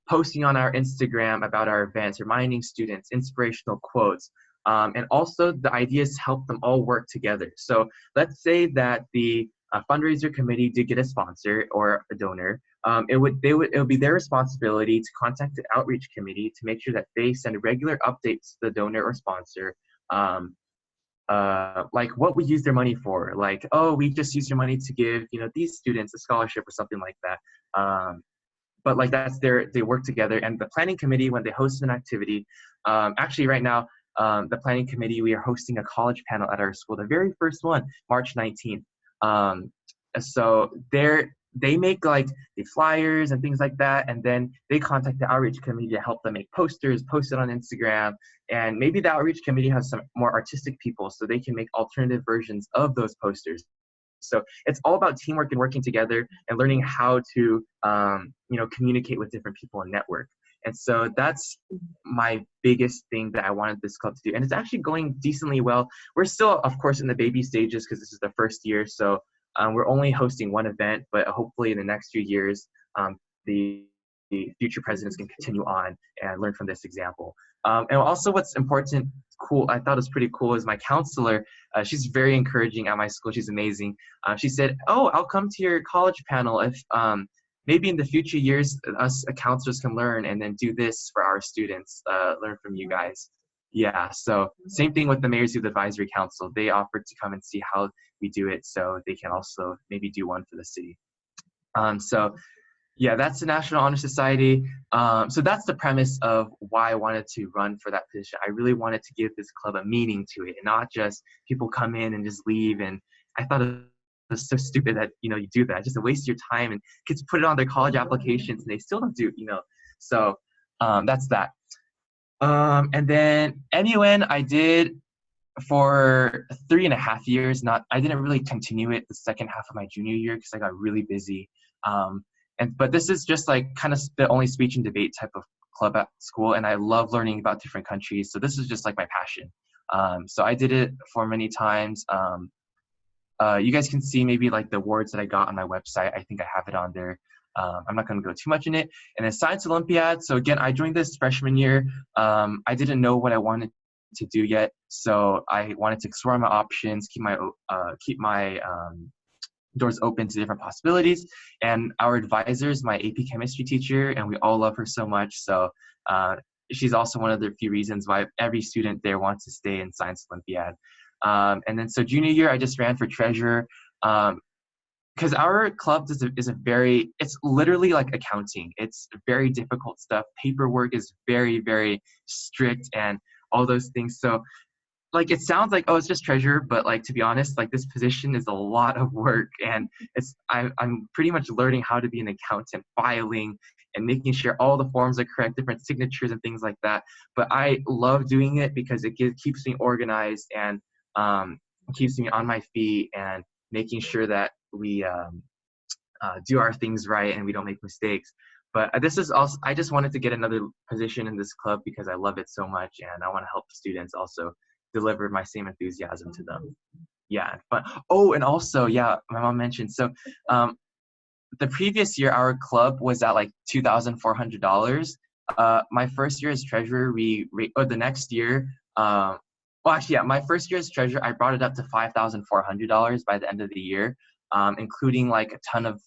posting on our Instagram about our events, reminding students, inspirational quotes. And also the idea is to help them all work together. So let's say that the fundraiser committee did get a sponsor or a donor. It would be their responsibility to contact the outreach committee to make sure that they send regular updates to the donor or sponsor. Like what we use their money for, like, oh, we just use your money to give, these students a scholarship or something like that. But like they work together. And the planning committee, when they host an activity, actually right now, the planning committee, we are hosting a college panel at our school, the very first one, March 19th. So they make like the flyers and things like that, and then they contact the outreach committee to help them make posters, post it on Instagram, and maybe the outreach committee has some more artistic people so they can make alternative versions of those posters. So it's all about teamwork and working together and learning how to communicate with different people and network. And so that's my biggest thing that I wanted this club to do. And it's actually going decently well. We're still, of course, in the baby stages because this is the first year. So we're only hosting one event, but hopefully in the next few years, the future presidents can continue on and learn from this example. And also what's important, cool, I thought was pretty cool, is my counselor. She's very encouraging at my school. She's amazing. She said, oh, I'll come to your college panel if maybe in the future years us counselors can learn and then do this for our students, learn from you guys. Yeah, so same thing with the Mayor's Youth Advisory Council. They offered to come and see how we do it so they can also maybe do one for the city. So yeah, that's the National Honor Society. So that's the premise of why I wanted to run for that position. I really wanted to give this club a meaning to it, and not just people come in and just leave. And I thought it was so stupid that, you do that. Just a waste of your time, and kids put it on their college applications and they still don't do, So that's that. And then NUN I did for 3.5 years. I didn't really continue it the second half of my junior year because I got really busy. But this is just like kind of the only speech and debate type of club at school, and I love learning about different countries. So this is just like my passion. So I did it for many times. You guys can see maybe like the awards that I got on my website. I think I have it on there. I'm not going to go too much in it. And then Science Olympiad. So again, I joined this freshman year. I didn't know what I wanted to do yet, so I wanted to explore my options, keep my doors open to different possibilities. And our advisor is my AP chemistry teacher, and we all love her so much. So she's also one of the few reasons why every student there wants to stay in Science Olympiad. And then so junior year, I just ran for treasurer. Because our club it's literally like accounting. It's very difficult stuff. Paperwork is very, very strict and all those things. So like, it sounds like, oh, it's just treasurer, but like, to be honest, like this position is a lot of work, and I'm pretty much learning how to be an accountant, filing and making sure all the forms are correct, different signatures and things like that. But I love doing it because it keeps me organized and keeps me on my feet and making sure that we do our things right and we don't make mistakes. But this is also, I just wanted to get another position in this club because I love it so much, and I want to help students also deliver my same enthusiasm to them. Yeah, but oh, and also, yeah, my mom mentioned, so the previous year our club was at like $2,400. My first year as treasurer, the next year, well, actually, yeah, my first year as treasurer, I brought it up to $5,400 by the end of the year, including like a ton of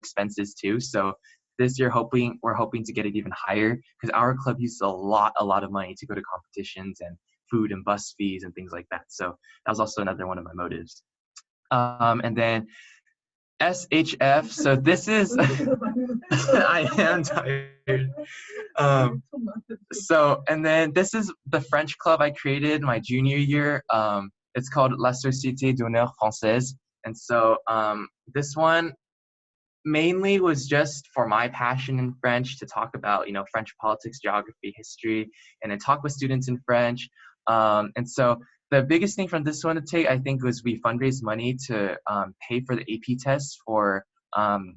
expenses too. So this year, we're hoping to get it even higher because our club uses a lot of money to go to competitions and food and bus fees and things like that. So that was also another one of my motives. And then SHF. So this is, I am tired. So, and then this is the French club I created my junior year. It's called La Société d'Honneur Française. And so this one mainly was just for my passion in French, to talk about, French politics, geography, history, and then talk with students in French. And so the biggest thing from this one to take, I think, was we fundraised money to pay for the AP tests for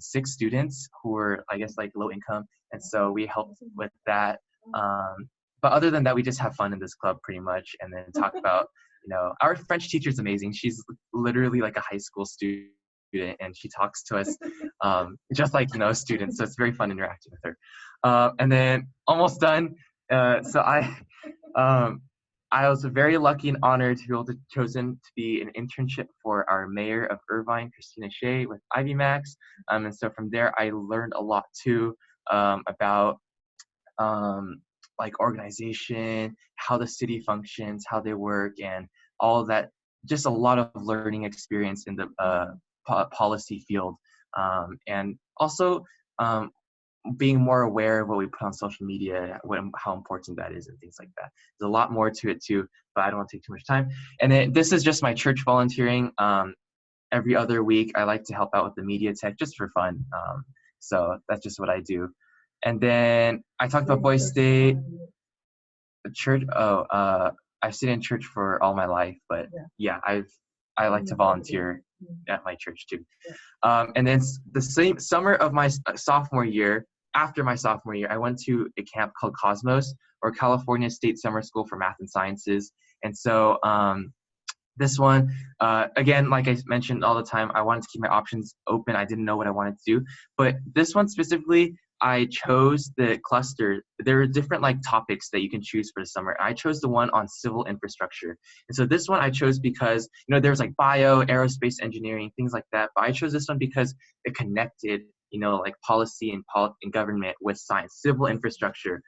6 students who were, I guess, like low income. And so we helped with that. But other than that, we just have fun in this club pretty much, and then talk about, our French teacher is amazing. She's literally like a high school student, and she talks to us just like, students. So it's very fun interacting with her. And then almost done. So I was very lucky and honored to be able to chosen to be an internship for our mayor of Irvine, Christina Shea, with Ivy Max. And so from there, I learned a lot too about like organization, how the city functions, how they work, and all of that. Just a lot of learning experience in the policy field, and also being more aware of what we put on social media, how important that is, and things like that. There's a lot more to it too, but I don't want to take too much time. And then this is just my church volunteering. Every other week, I like to help out with the media tech just for fun. So that's just what I do. And then I talked about Boys State, church. I've stayed in church for all my life, but yeah, I like to volunteer at my church too. And then the same summer of my sophomore year, after my sophomore year, I went to a camp called Cosmos, or California State Summer School for Math and Sciences. And so this one, again, like I mentioned all the time, I wanted to keep my options open. I didn't know what I wanted to do. But this one specifically, I chose the cluster. There are different like topics that you can choose for the summer. I chose the one on civil infrastructure. And so this one I chose because, you know, there's like bio, aerospace engineering, things like that. But I chose this one because it connected, you know, like policy and government with science, civil infrastructure.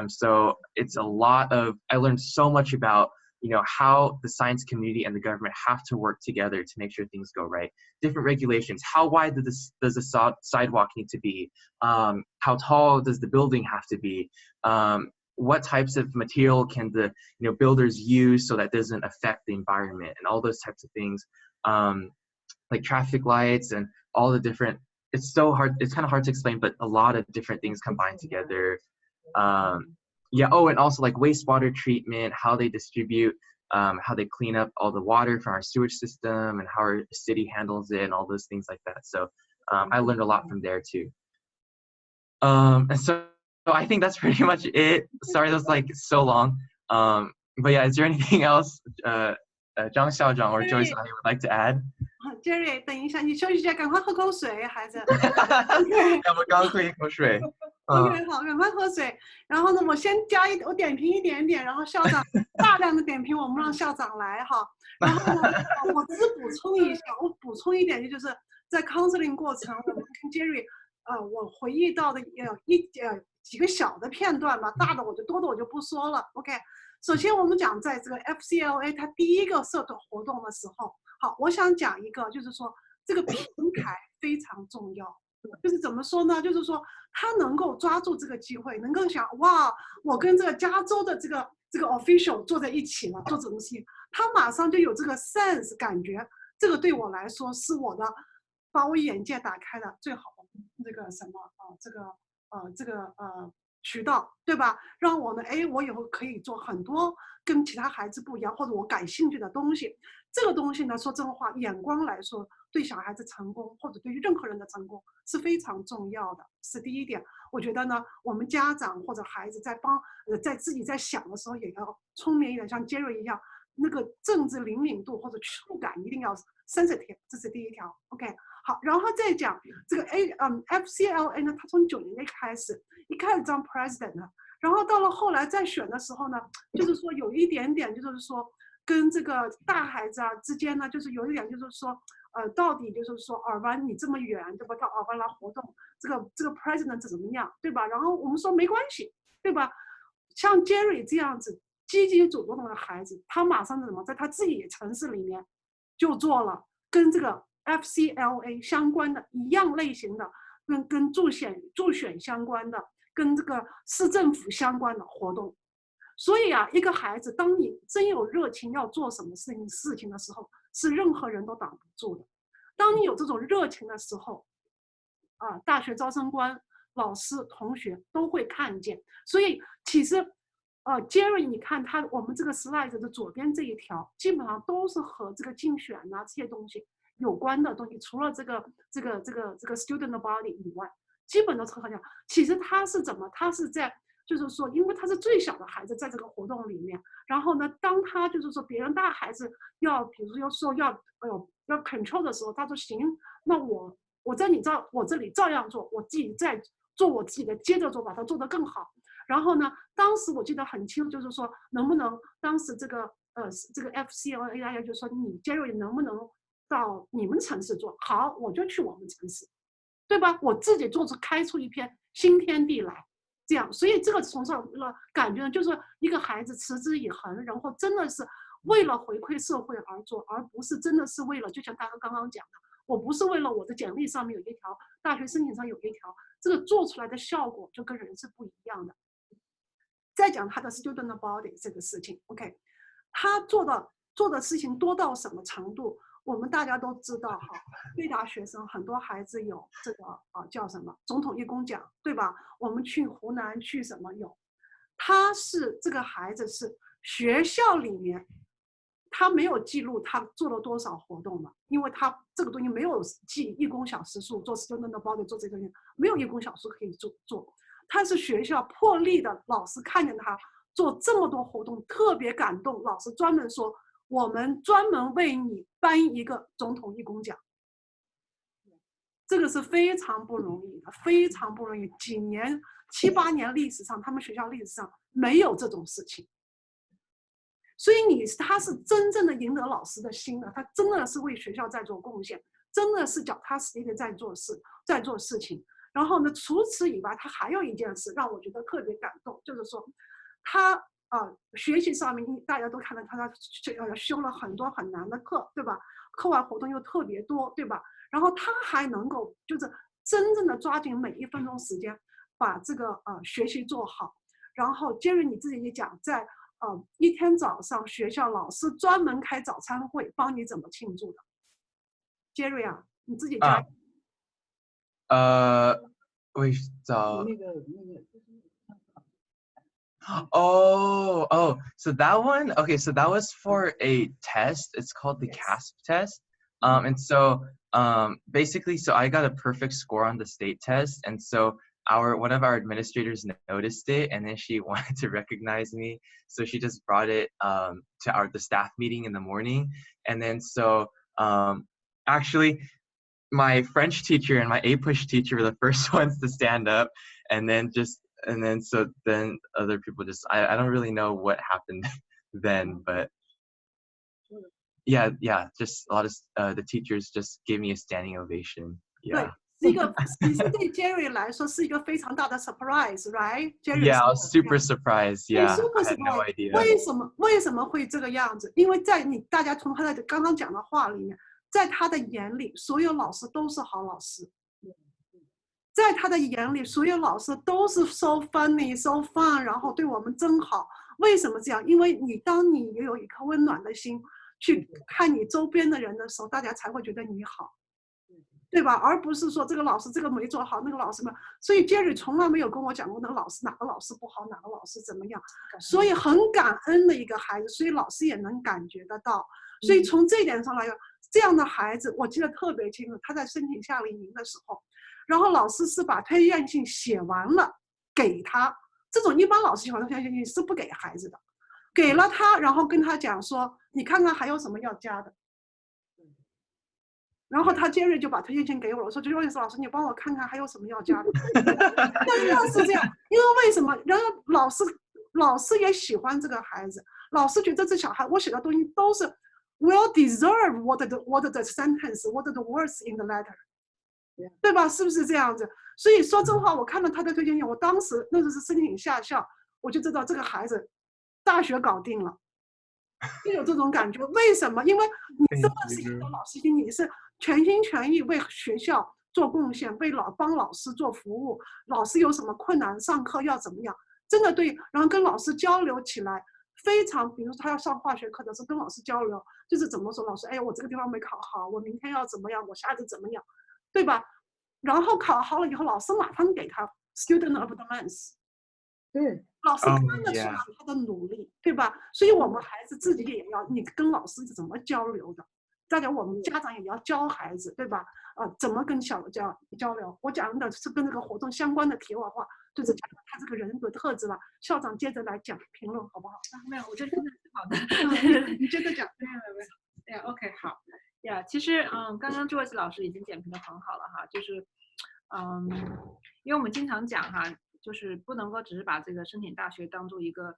So it's a lot of, I learned so much about, you know, how the science community and the government have to work together to make sure things go right. Different regulations. How wide does the sidewalk need to be? How tall does the building have to be? What types of material can the, you know, builders use so that doesn't affect the environment, and all those types of things, like traffic lights and all the different. It's so hard. It's kind of hard to explain, but a lot of different things combined together. Yeah. Oh, and also like wastewater treatment, how they distribute, how they clean up all the water from our sewage system, and how our city handles it, and all those things like that. So I learned a lot from there too. And so I think that's pretty much it. Sorry, that was like so long. But yeah, is there anything else, Zhang Xiaozhang or Joyce, I would like to add? Jerry， 等一下，你休息一下，赶快喝口水，孩子。我刚喝一口水。OK， 好，赶快喝水。然后呢，我点评一点点，然后校长大量的点评，我们让校长来哈。然后呢，我只是补充一下，我补充一点，就是在 counseling 过程，我们跟 Jerry， 我回忆到的几个小的片段吧，大的多的我就不说了。OK， 首先我们讲在这个 FCLA 它第一个社团活动的时候，好，我想讲一个，就是说这个平台非常重要。就是怎么说呢？就是说他能够抓住这个机会，能够想哇，我跟这个加州的这个 official 坐在一起了，做这种事情，他马上就有这个 sense 感觉，这个对我来说是我的把我眼界打开的最好的这个什么渠道，对吧？让我呢，我以后可以做很多跟其他孩子不一样或者我感兴趣的东西。这个东西呢，说真话，眼光来说，对小孩子成功或者对于任何人的成功是非常重要的，是第一点。我觉得呢，我们家长或者孩子在自己在想的时候，也要聪明一点，像 Jerry 一样，那个政治灵敏度或者触感一定要 sensitive， 这是第一条。OK， 好，然后再讲这个FCLA 呢，它从9年级开始，一开始当 president 呢，然后到了后来再选的时候呢，就是说有一点点，就是说。跟这个大孩子之间呢，就是有一点，就是说，到底就是说，尔湾你这么远，对吧？到尔湾来活动，这个 president 怎么样，对吧？然后我们说没关系，对吧？像 Jerry 这样子积极主动的孩子，他马上怎么在他自己城市里面就做了跟这个 FCLA 相关的一样类型的，跟助选相关的，跟这个市政府相关的活动。所以一个孩子，当你真有热情要做什么事情的时候，是任何人都挡不住的。当你有这种热情的时候，大学招生官、老师、同学都会看见。所以其实，Jerry， 你看我们这个 slide 的左边这一条，基本上都是和这个竞选这些东西有关的东西，除了这个 student body 以外，基本都是很讲。其实他是在。就是说，因为他是最小的孩子，在这个活动里面，然后呢，当他就是说别人大孩子比如说要 control 的时候，他说行，那我在我这里照样做，我自己在做我自己的，接着做，把它做得更好。然后呢，当时我记得很清楚，就是说能不能当时这个 FCLA 就说你 Jerry 能不能到你们城市做好，我就去我们城市，对吧？我自己开出一片新天地来。这样，所以这个从上感觉呢，就是一个孩子持之以恒，然后真的是为了回馈社会而做，而不是真的是为了，就像大哥刚刚讲的，我不是为了我的简历上面有一条，大学申请上有一条，这个做出来的效果就跟人是不一样的。再讲他的 student body 这个事情 ，OK， 他做的事情多到什么程度？我们大家都知道哈，对大学生很多孩子有这个叫什么总统义工奖，对吧？我们去湖南去什么有？这个孩子是学校里面，他没有记录他做了多少活动的，因为他这个东西没有记义工小时数，做 student body 做这个东西没有义工小时可以做。他是学校破例的，老师看见他做这么多活动，特别感动，老师专门说。我们专门为你颁一个总统义工奖，这个是非常不容易的，非常不容易。几年7、8年历史上，他们学校历史上没有这种事情。所以他是真正的赢得老师的心的，他真的是为学校在做贡献，真的是脚踏实地的在做事情。然后呢，除此以外，他还有一件事让我觉得特别感动，就是说他学习上面大家都看到他修了很多很难的课，对吧？课外活动又特别多，对吧？然后他还能够就是真正的抓紧每1分钟时间，把这个学习做好。然后Jerry你自己也讲，在一天早上学校老师专门开早餐会，帮你怎么庆祝的。Jerry 啊，你自己加。为早。Oh, so that one, okay, so that was for a test. It's called the CASP test. And so basically, so I got a perfect score on the state test. And so one of our administrators noticed it, and then she wanted to recognize me. So she just brought it to the staff meeting in the morning. And then so actually, my French teacher and my A-push teacher were the first ones to stand up, and then other people just I don't really know what happened then, but yeah, just a lot of the teachers just gave me a standing ovation. Yeah. 对，其实对 Jerry 来说是一个非常大的 surprise, right? Jerry Yeah, I was super surprised. Yeah, super I had no surprised. idea. 为什么会这个样子？因为大家从他的刚刚讲的话里面，在他的眼里，所有老师都是好老师。在他的眼里，所有老师都是 so funny, so fun， 然后对我们真好。为什么这样？因为当你有一颗温暖的心去看你周边的人的时候，大家才会觉得你好，对吧？而不是说这个老师这个没做好，那个老师没。所以 Jerry 从来没有跟我讲过哪个老师不好，哪个老师怎么样。所以很感恩的一个孩子，所以老师也能感觉得到。所以从这一点上来说，这样的孩子我记得特别清楚。他在申请夏令营的时候，然后老师是把推荐信写完了给他。这种一般老师写完的推荐信是不给孩子的，给了他，然后跟他讲说，你看看还有什么要加的。然后Jerry 就把推荐信给我了，说Joyce老师，你帮我看看还有什么要加的。真的是这样，因为为什么？然后老师也喜欢这个孩子，老师觉得这小孩我写的东西都是 well deserve what the sentence, what the words in the letter， 对吧？是不是这样子？所以说真话，我看到他的推荐信，我当时那就是申请下校，我就知道这个孩子大学搞定了，就有这种感觉。为什么？因为你真的是一个老师心，你是全心全意为学校做贡献，帮老师做服务。老师有什么困难，上课要怎么样，真的对，然后跟老师交流起来非常，比如说他要上化学课的时候，跟老师交流，就是怎么说，老师，哎呀，我这个地方没考好，我明天要怎么样，我下次怎么样，对吧？然后考好了以后，老师马上给他 Student of the Month。对，老师看得出来他的努力，对吧？所以我们孩子自己也要，你跟老师是怎么交流的？大家我们家长也要教孩子，对吧？怎么跟交流？我讲的是跟这个活动相关的题外话，就是讲他这个人格特质吧。校长接着来讲评论，好不好？没有，我觉得真的是好的。你接着讲。对 ，OK， 好。呀，其实刚刚Joyce老师已经点评的很好了哈，就是因为我们经常讲哈，就是不能够只是把这个申请大学当做一个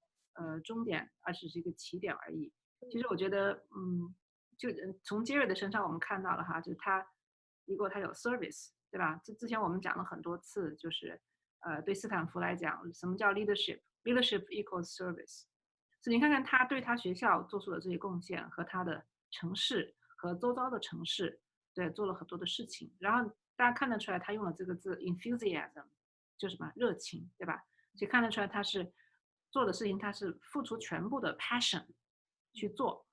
终点，而只是一个起点而已。其实我觉得就从Jerry的身上我们看到了哈，就是他有 service， 对吧？之前我们讲了很多次，就是对斯坦福来讲，什么叫 leadership？leadership equals service。所以你看看他对他学校做出的这些贡献，和他的城市和周遭的城市，对，做了很多的事情。然后大家看得出来，他用了这个字 enthusiasm， 就是什么热情，对吧？所以看得出来他是做的事情，他是付出全部的 passion 去做，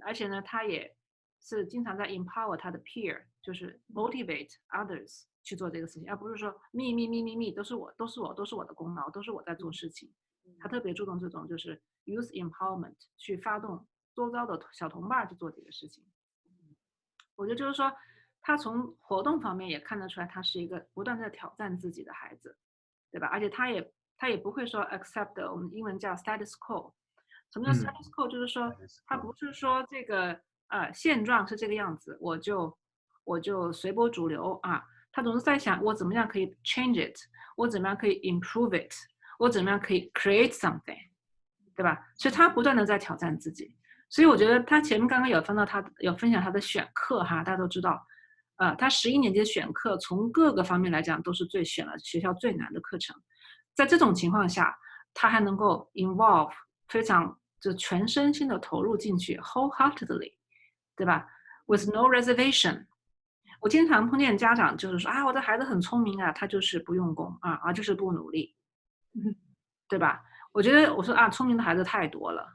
而且呢，他也是经常在 empower 他的 peer， 就是 motivate others 去做这个事情，而不是说 me 都是我的功劳，都是我在做事情。他特别注重这种就是 youth empowerment， 去发动周遭的小同伴去做这个事情。我觉得就是说，他从活动方面也看得出来，他是一个不断在挑战自己的孩子，对吧？而且他也不会说 accept 我们英文叫 status quo。什么叫 status quo？ 就是说他不是说这个现状是这个样子，我就随波逐流啊。他总是在想我怎么样可以 change it， 我怎么样可以 improve it， 我怎么样可以 create something， 对吧？所以他不断的在挑战自己。所以我觉得他前面刚刚有分享他的选课哈，大家都知道，他11年级的选课从各个方面来讲都是选了学校最难的课程。在这种情况下，他还能够 involve 非常就全身心的投入进去 wholeheartedly， 对吧 ？with no reservation。我经常碰见家长就是说啊，我的孩子很聪明啊，他就是不用功啊，就是不努力，对吧？我觉得我说啊，聪明的孩子太多了。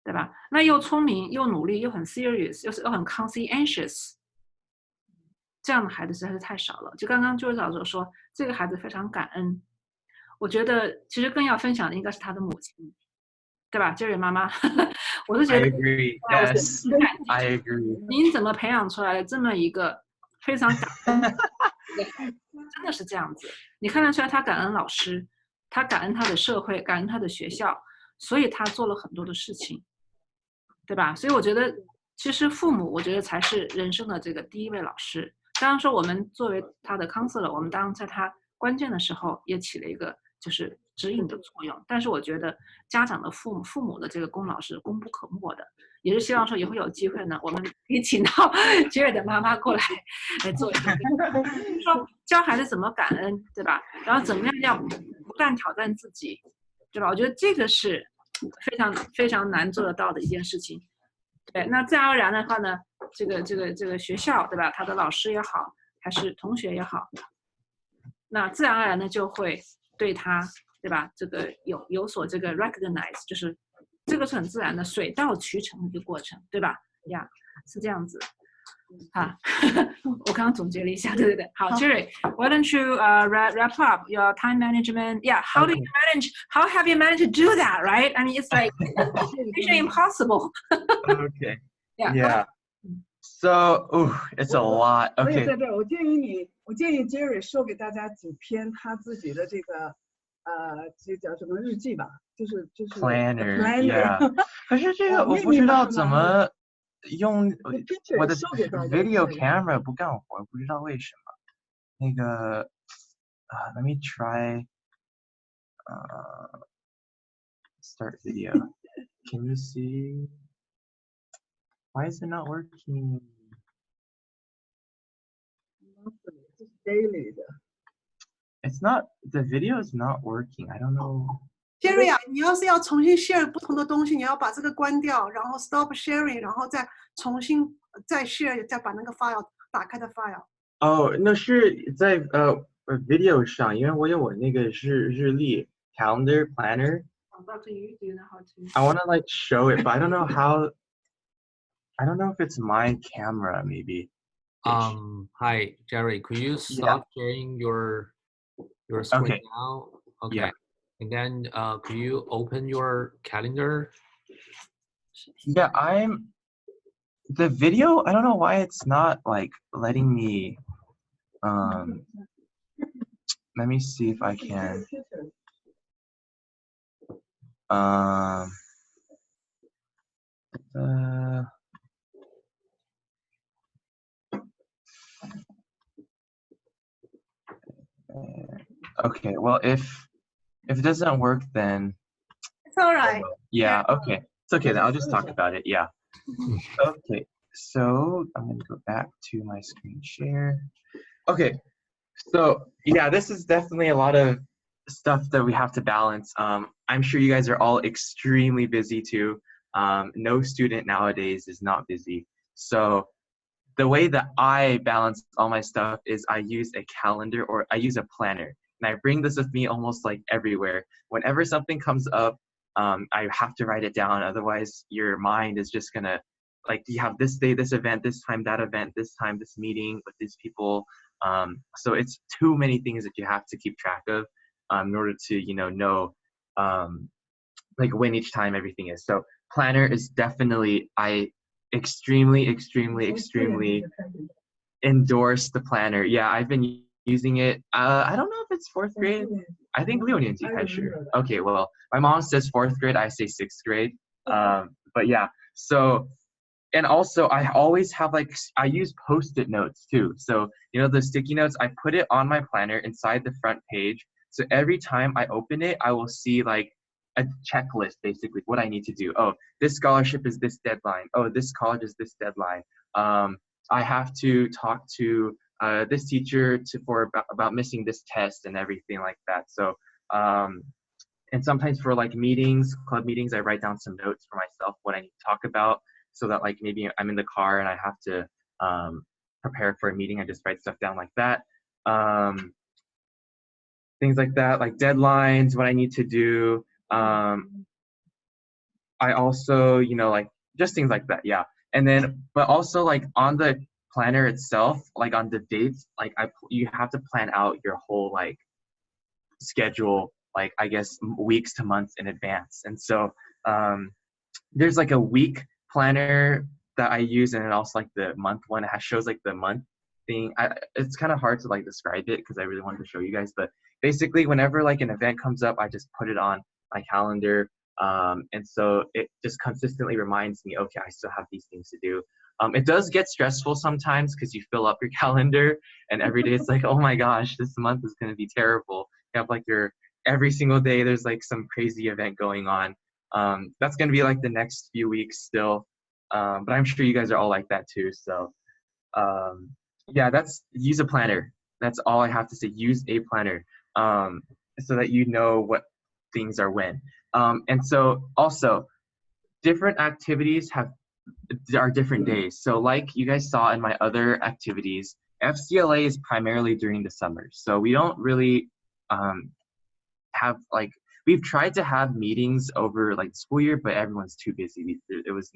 对吧？那又聪明又努力又很 serious 又很 conscientious， 这样的孩子实在是太少了。就刚刚就是老师说，这个孩子非常感恩。我觉得其实更要分享的应该是他的母亲，对吧？Jerry 妈妈，我是觉得 I agree. Yes, I agree. 您怎么培养出来的这么一个非常感恩的真的是这样子。你看得出来他感恩老师，他感恩他的社会，感恩他的学校，所以他做了很多的事情。对吧？所以我觉得，其实父母，我觉得才是人生的这个第一位老师。当然说，我们作为他的 counselor， 我们当然在他关键的时候也起了一个就是指引的作用。但是我觉得家长的父母的这个功劳是功不可没的。也是希望说以后有机会呢，我们可以请到Jerry的妈妈过来做一个，说教孩子怎么感恩，对吧？然后怎么样要不断挑战自己，对吧？我觉得这个是非常非常难做得到的一件事情。对，那自然而然的话呢，这个学校，对吧？他的老师也好，还是同学也好，那自然而然的就会对他，对吧？这个有所这个 recognize， 就是这个是很自然的，水到渠成的一个过程，对吧？呀，是这样子。啊，我刚刚总结了一下，对。好 ，Jerry，why don't you wrap up your time management? Yeah, how do you manage? How have you managed to do that? Right? I mean, it's like mission impossible. Okay. Yeah. So, it's a lot. 所以 Okay. 在这儿，我建议 Jerry 说给大家几篇他自己的这个这叫什么日记吧，就是 Planner. Yeah. 可是这个我不知道怎么用我的 video camera 不干活，不知道为什么。那个let me try start video. Can you see? Why is it not working? daily 的。It's not, the video is not working. I don't know. Jerry 啊，你要是要重新 share 不同的东西，你要把这个关掉，然后 stop sharing， 然后再重新再 share， 再把那个 file 打开的 file。哦，那是在video 上，因为我有我那个日历 calendar planner. Dr. Yu, do you know how to? I want to like show it, but I don't know how. I don't know if it's my camera, maybe. Hi, Jerry. Could you stop sharing your screen now? Okay. Yeah. And then could you open your calendar? Yeah, the video, I don't know why it's not like letting me, let me see if I can. Okay, well, if it doesn't work, then It's all right. yeah, okay. It's okay, then I'll just talk about it. Yeah. Okay, so I'm gonna go back to my screen share. Okay, so yeah, this is definitely a lot of stuff that we have to balance. I'm sure you guys are all extremely busy too. No student nowadays is not busy. So the way that I balance all my stuff is I use a calendar or I use a planner. And I bring this with me almost like everywhere. Whenever something comes up, I have to write it down. Otherwise, your mind is just gonna, like, you have this day, this event, this time, that event, this time, this meeting with these people. So it's too many things that you have to keep track of in order to, know like when each time everything is. So planner is definitely, I extremely endorse the planner. Yeah, I've been using it. I don't know if it's 4th grade. I think 6年级开始. Okay, well, my mom says 4th grade, I say 6th grade. But yeah, so and also I always have like, I use Post-it notes too. So, you know, the sticky notes, I put it on my planner inside the front page. So every time I open it, I will see like a checklist, basically what I need to do. Oh, this scholarship is this deadline. Oh, this college is this deadline. I have to talk to this teacher about missing this test and everything like that. So, and sometimes for like meetings, club meetings, I write down some notes for myself, what I need to talk about, so that like maybe I'm in the car and I have to prepare for a meeting. I just write stuff down like that. Things like that, like deadlines, what I need to do. I also, you know, like just things like that. Yeah. And then, but also like on the planner itself, like on the dates, like you have to plan out your whole like schedule, like I guess weeks to months in advance. And so there's like a week planner that I use, and then also like the month one shows like the month thing. It's kind of hard to like describe it because I really wanted to show you guys, but basically whenever like an event comes up, I just put it on my calendar. And so it just consistently reminds me, okay, I still have these things to do. It does get stressful sometimes because you fill up your calendar and every day it's like, oh my gosh, this month is going to be terrible. You have like every single day there's like some crazy event going on. That's going to be like the next few weeks still. But I'm sure you guys are all like that too. So yeah, use a planner. That's all I have to say. Use a planner so that you know what things are when. And so also different activities are different days. So like you guys saw in my other activities, FCLA is primarily during the summer. So we don't really have like, we've tried to have meetings over like school year, but everyone's too busy. It was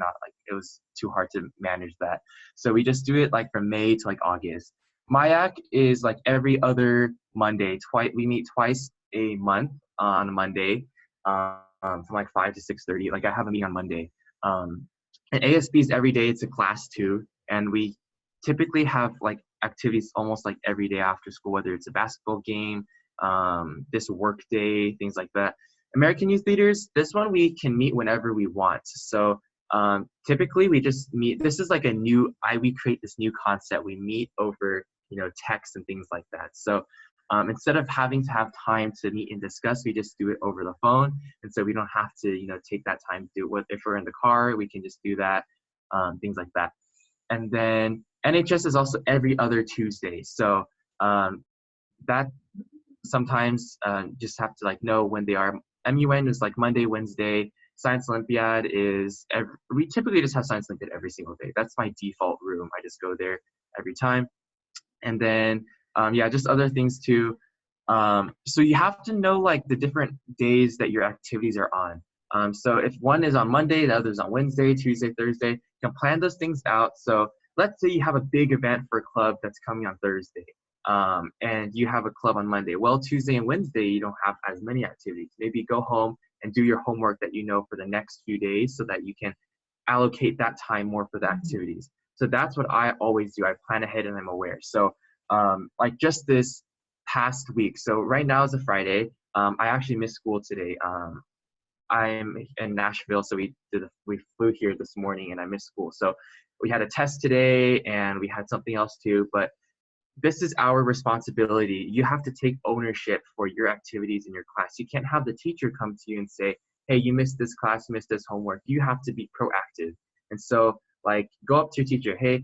too hard to manage that. So we just do it like from May to like August. MIAC is like every other Monday. We meet twice a month on a Monday from like 5 to 6:30. Like I have a meeting on Monday. And ASB is every day. It's a class too. And we typically have like activities almost like every day after school, whether it's a basketball game, this work day, things like that. American Youth Leaders, this one we can meet whenever we want. So typically we just meet. This is like we create this new concept. We meet over, you know, text and things like that. So instead of having to have time to meet and discuss, we just do it over the phone. And so we don't have to, you know, take that time to do it. If we're in the car, we can just do that, things like that. And then NHS is also every other Tuesday. So that sometimes just have to like know when they are. MUN is like Monday, Wednesday. Science Olympiad is we typically just have Science Olympiad every single day. That's my default room. I just go there every time. And then yeah, just other things too. So you have to know like the different days that your activities are on. So if one is on Monday, the other is on Wednesday, Tuesday, Thursday, you can plan those things out. So let's say you have a big event for a club that's coming on Thursday, and you have a club on Monday. Well, Tuesday and Wednesday, you don't have as many activities. Maybe go home and do your homework that you know for the next few days so that you can allocate that time more for the activities. So that's what I always do. I plan ahead and I'm aware. So like just this past week. So right now is a Friday. I actually missed school today. I'm in Nashville, so we flew here this morning and I missed school. So we had a test today and we had something else too, but this is our responsibility. You have to take ownership for your activities in your class. You can't have the teacher come to you and say, hey, you missed this class, you missed this homework. You have to be proactive. And so like go up to your teacher, hey,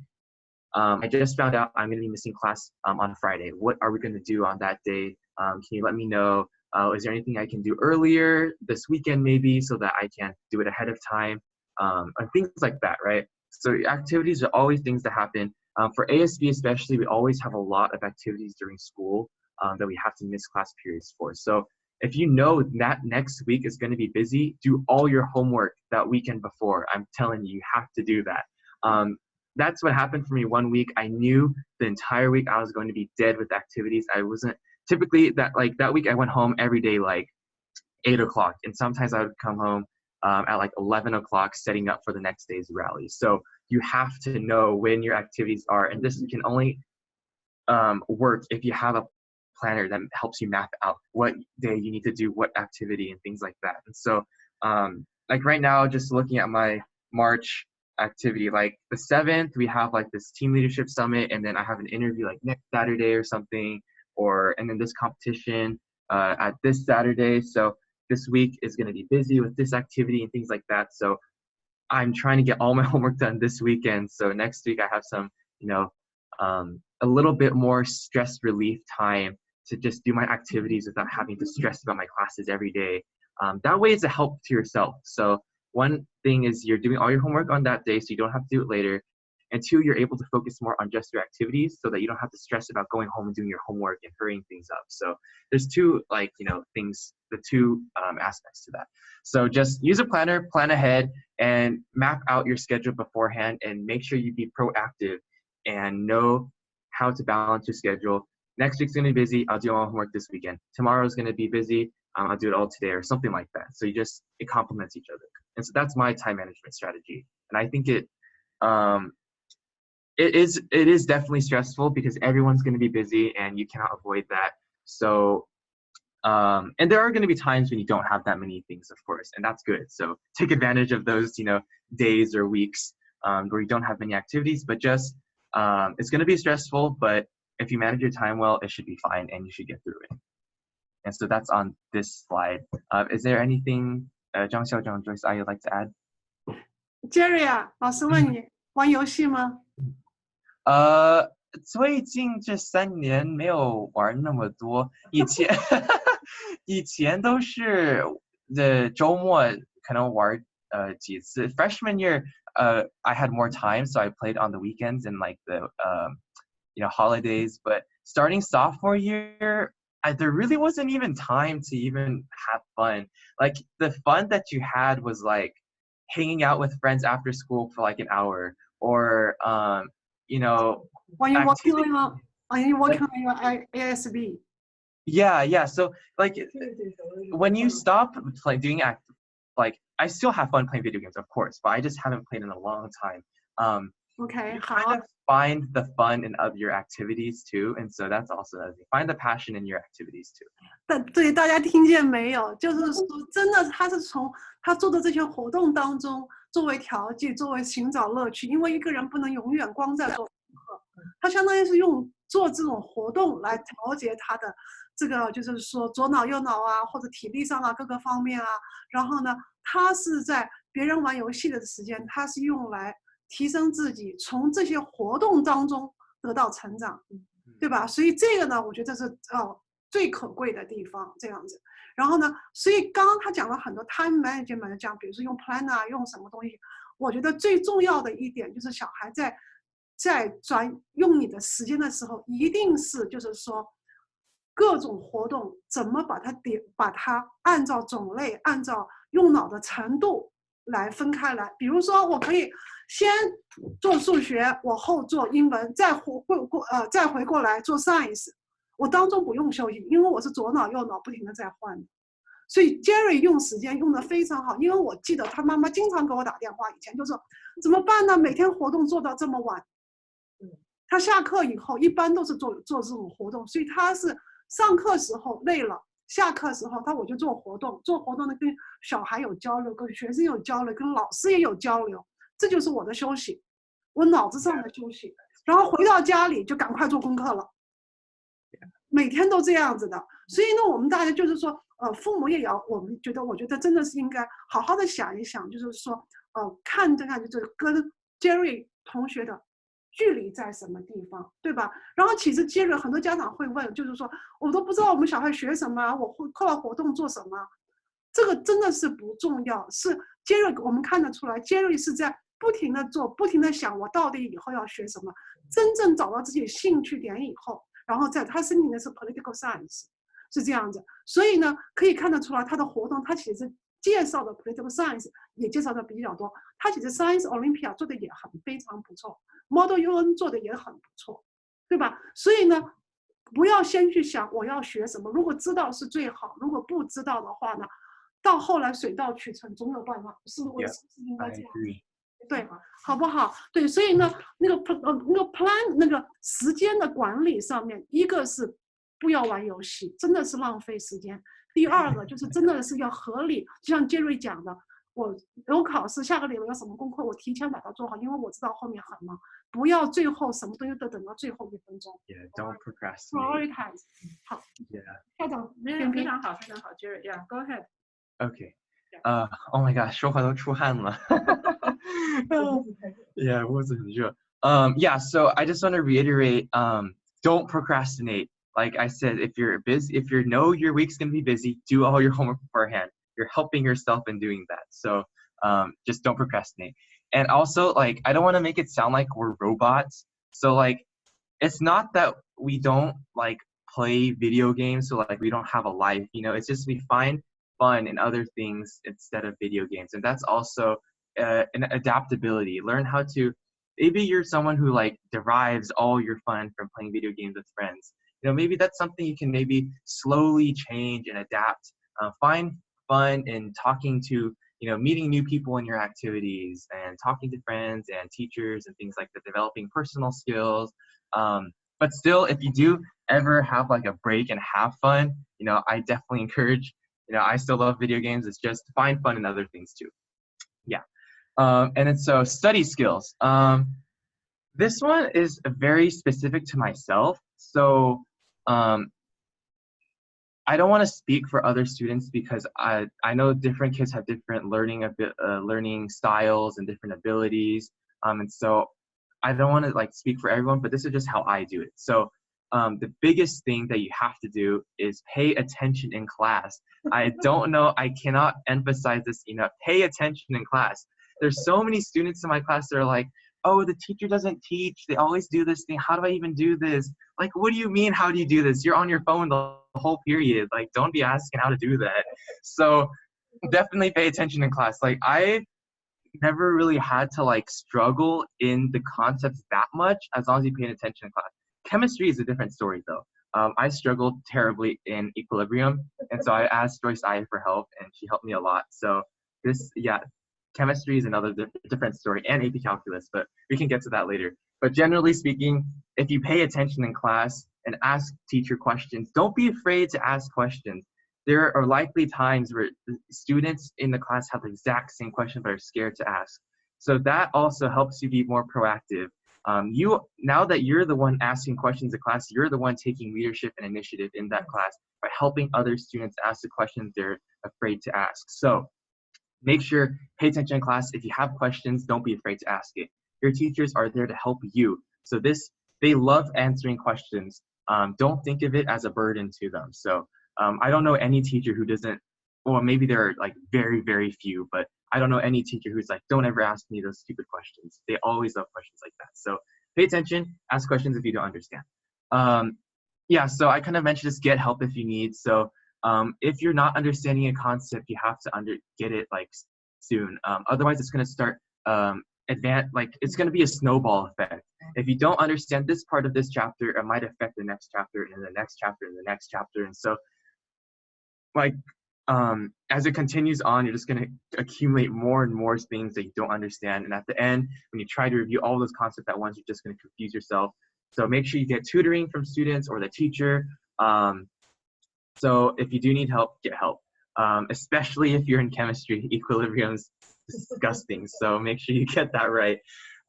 I just found out I'm going to be missing class on Friday. What are we going to do on that day? Can you let me know? Is there anything I can do earlier this weekend maybe so that I can do it ahead of time? And things like that, right? So activities are always things that happen. For ASB especially, we always have a lot of activities during school that we have to miss class periods for. So if you know that next week is going to be busy, do all your homework that weekend before. I'm telling you, you have to do that. That's what happened for me one week. I knew the entire week I was going to be dead with activities. I wasn't typically that week I went home every day like 8 o'clock, and sometimes I would come home at like 11 o'clock setting up for the next day's rally. So you have to know when your activities are, and this can only work if you have a planner that helps you map out what day you need to do what activity and things like that. And so like right now, just looking at my March activity. Like the 7th, we have like this team leadership summit, and then I have an interview like next Saturday or something, and then this competition at this Saturday. So this week is going to be busy with this activity and things like that. So I'm trying to get all my homework done this weekend. So next week I have some, a little bit more stress relief time to just do my activities without having to stress about my classes every day. That way it's a help to yourself. So one thing is you're doing all your homework on that day so you don't have to do it later. And 2, you're able to focus more on just your activities so that you don't have to stress about going home and doing your homework and hurrying things up. So there's 2, things, the 2 aspects to that. So just use a planner, plan ahead, and map out your schedule beforehand, and make sure you be proactive and know how to balance your schedule. Next week's going to be busy. I'll do all my homework this weekend. Tomorrow's going to be busy. I'll do it all today or something like that. So it complements each other. And so that's my time management strategy. And I think it is definitely stressful because everyone's going to be busy and you cannot avoid that. So, and there are going to be times when you don't have that many things, of course, and that's good. So take advantage of those, days or weeks where you don't have many activities, but just, it's going to be stressful, but if you manage your time well, it should be fine and you should get through it. And so that's on this slide. Is there anything, Zhang Xiaozhang, Joyce, you'd like to add? Jerry 啊，老师问你玩游戏吗？最近这3年没有玩那么多，以前都是周末可能玩几次。Freshman year, I had more time, so I played on the weekends and like the holidays. But starting sophomore year, there really wasn't even time to even have fun. Like the fun that you had was like hanging out with friends after school for like an hour, or Are you working on your ASB? Yeah. So like when you stop doing like I still have fun playing video games, of course, but I just haven't played in a long time. Okay, you kind of find the fun in your activities too, and so that's also find the passion in your activities too. 对，大家听见没有？就是说，真的，他是从他做的这些活动当中作为调剂，作为寻找乐趣。因为一个人不能永远光在做功课，他相当于是用做这种活动来调节他的这个，就是说左脑右脑啊，或者体力上啊各个方面啊。然后呢，他是在别人玩游戏的时间，他是用来提升自己，从这些活动当中得到成长，对吧？所以这个呢，我觉得是最可贵的地方，这样子。然后呢，所以刚刚他讲了很多 time management， 讲比如说用 planner 用什么东西，我觉得最重要的一点就是小孩在用你的时间的时候，一定是就是说各种活动怎么把它按照种类，按照用脑的程度来分开来。比如说，我可以先做数学，我后做英文，再回过来做 science。我当中不用休息，因为我是左脑右脑不停的在换的。所以 Jerry 用时间用得非常好，因为我记得他妈妈经常给我打电话，以前就说怎么办呢？每天活动做到这么晚。他下课以后一般都是做这种活动，所以他是上课时候累了，下课时候我就做活动呢，跟小孩有交流，跟学生有交流，跟老师也有交流，这就是我的休息，我脑子上的休息。然后回到家里就赶快做功课了，每天都这样子的。所以呢，我们大家就是说，父母也要，我觉得真的是应该好好的想一想，就是说，看就是跟 Jerry 同学的距离在什么地方，对吧？然后其实接着很多家长会问，就是说我都不知道我们小孩学什么，我课外活动做什么，这个真的是不重要。是 Jerry 我们看得出来 ，Jerry 是在不停的做，不停的想我到底以后要学什么，真正找到自己兴趣点以后，然后他申请的是 political science， 是这样子。所以呢，可以看得出来他的活动，他其实介绍的 political science 也介绍的比较多，他其实 Science Olympia 做的也非常不错。Model UN 做的也很不错，对吧？所以呢，不要先去想我要学什么，如果知道是最好，如果不知道的话呢，到后来水到渠成，总有办法，是不是应该这样？对，好不好？对，所以呢，那个 plan 那个时间的管理上面，一个是不要玩游戏，真的是浪费时间；第二个就是真的是要合理，就像 Jerry 讲的。我有考试，下个礼拜有什么功课，我提前把它做好，因为我知道后面很忙，不要最后什么东西都等到最后1分钟。Yeah, don't procrastinate. Prioritize. 好， Yeah. 校长，非常好，非常好 ，Jerry，Yeah，Go ahead. Okay. Oh my gosh, 说话都出汗了。Yeah, 屋子很热。Yeah, so I just want to reiterate, don't procrastinate. Like I said, if you're busy, if you know your week's gonna be busy, do all your homework beforehand. You're helping yourself in doing that. So just don't procrastinate. And also, like, I don't want to make it sound like we're robots. So like, it's not that we don't like play video games, so like we don't have a life, you know, it's just we find fun in other things instead of video games. And that's also an adaptability. Learn how to, maybe you're someone who like derives all your fun from playing video games with friends. You know, maybe that's something you can maybe slowly change and adapt. Find fun in talking to, you know, meeting new people in your activities and talking to friends and teachers and things like that, developing personal skills. But still, if you do ever have like a break and have fun, you know, I definitely encourage, you know, I still love video games. It's just find fun in other things too. Yeah. And then so study skills. This one is very specific to myself. So I don't want to speak for other students because I know different kids have different learning styles and different abilities. And so I don't want to like speak for everyone, but this is just how I do it. So the biggest thing that you have to do is pay attention in class. I don't know, I cannot emphasize this enough. Pay attention in class. There's so many students in my class that are like, oh, the teacher doesn't teach. They always do this thing. How do I even do this? Like, what do you mean, how do you do this? You're on your phone the whole period. Like, don't be asking how to do that. So definitely pay attention in class. Like, I never really had to like struggle in the concepts that much as long as you pay attention in class. Chemistry is a different story though. I struggled terribly in equilibrium, and so I asked Joyce I for help, and she helped me a lot. So this, yeah, chemistry is another different story, and AP calculus, but we can get to that later. But generally speaking, if you pay attention in class and ask teacher questions, don't be afraid to ask questions. There are likely times where students in the class have the exact same question but are scared to ask. So that also helps you be more proactive. Now that you're the one asking questions in class, you're the one taking leadership and initiative in that class by helping other students ask the questions they're afraid to ask. So make sure, pay attention in class. If you have questions, don't be afraid to ask it. Your teachers are there to help you. So they love answering questions. Don't think of it as a burden to them. So I don't know any teacher who doesn't, or maybe there are like very, very few, but I don't know any teacher who's like, don't ever ask me those stupid questions. They always love questions like that. So pay attention, ask questions if you don't understand. Yeah, so I kind of mentioned this, get help if you need. So if you're not understanding a concept, you have to get it like soon. Otherwise, it's going to start it's going to be a snowball effect. If you don't understand this part of this chapter, it might affect the next chapter and the next chapter and the next chapter. And so like as it continues on, you're just going to accumulate more and more things that you don't understand. And at the end, when you try to review all those concepts at once, you're just going to confuse yourself. So make sure you get tutoring from students or the teacher. So if you do need help, get help. Especially if you're in chemistry, equilibrium's disgusting. So make sure you get that right.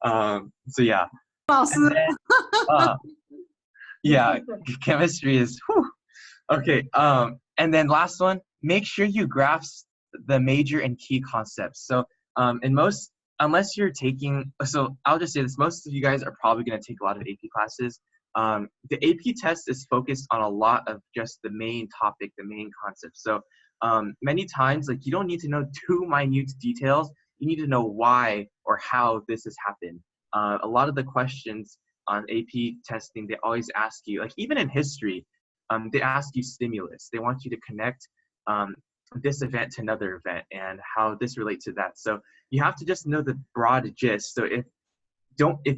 So yeah. Yeah, chemistry is, whew. Okay. And then last one, make sure you grasp the major and key concepts. So unless you're taking, so I'll just say this, most of you guys are probably going to take a lot of AP classes. The AP test is focused on a lot of just the main topic, the main concept. So many times, like, you don't need to know too minute details. You need to know why or how this has happened. A lot of the questions on AP testing, they always ask you, like even in history, they ask you stimulus. They want you to connect this event to another event and how this relates to that. So you have to just know the broad gist. So if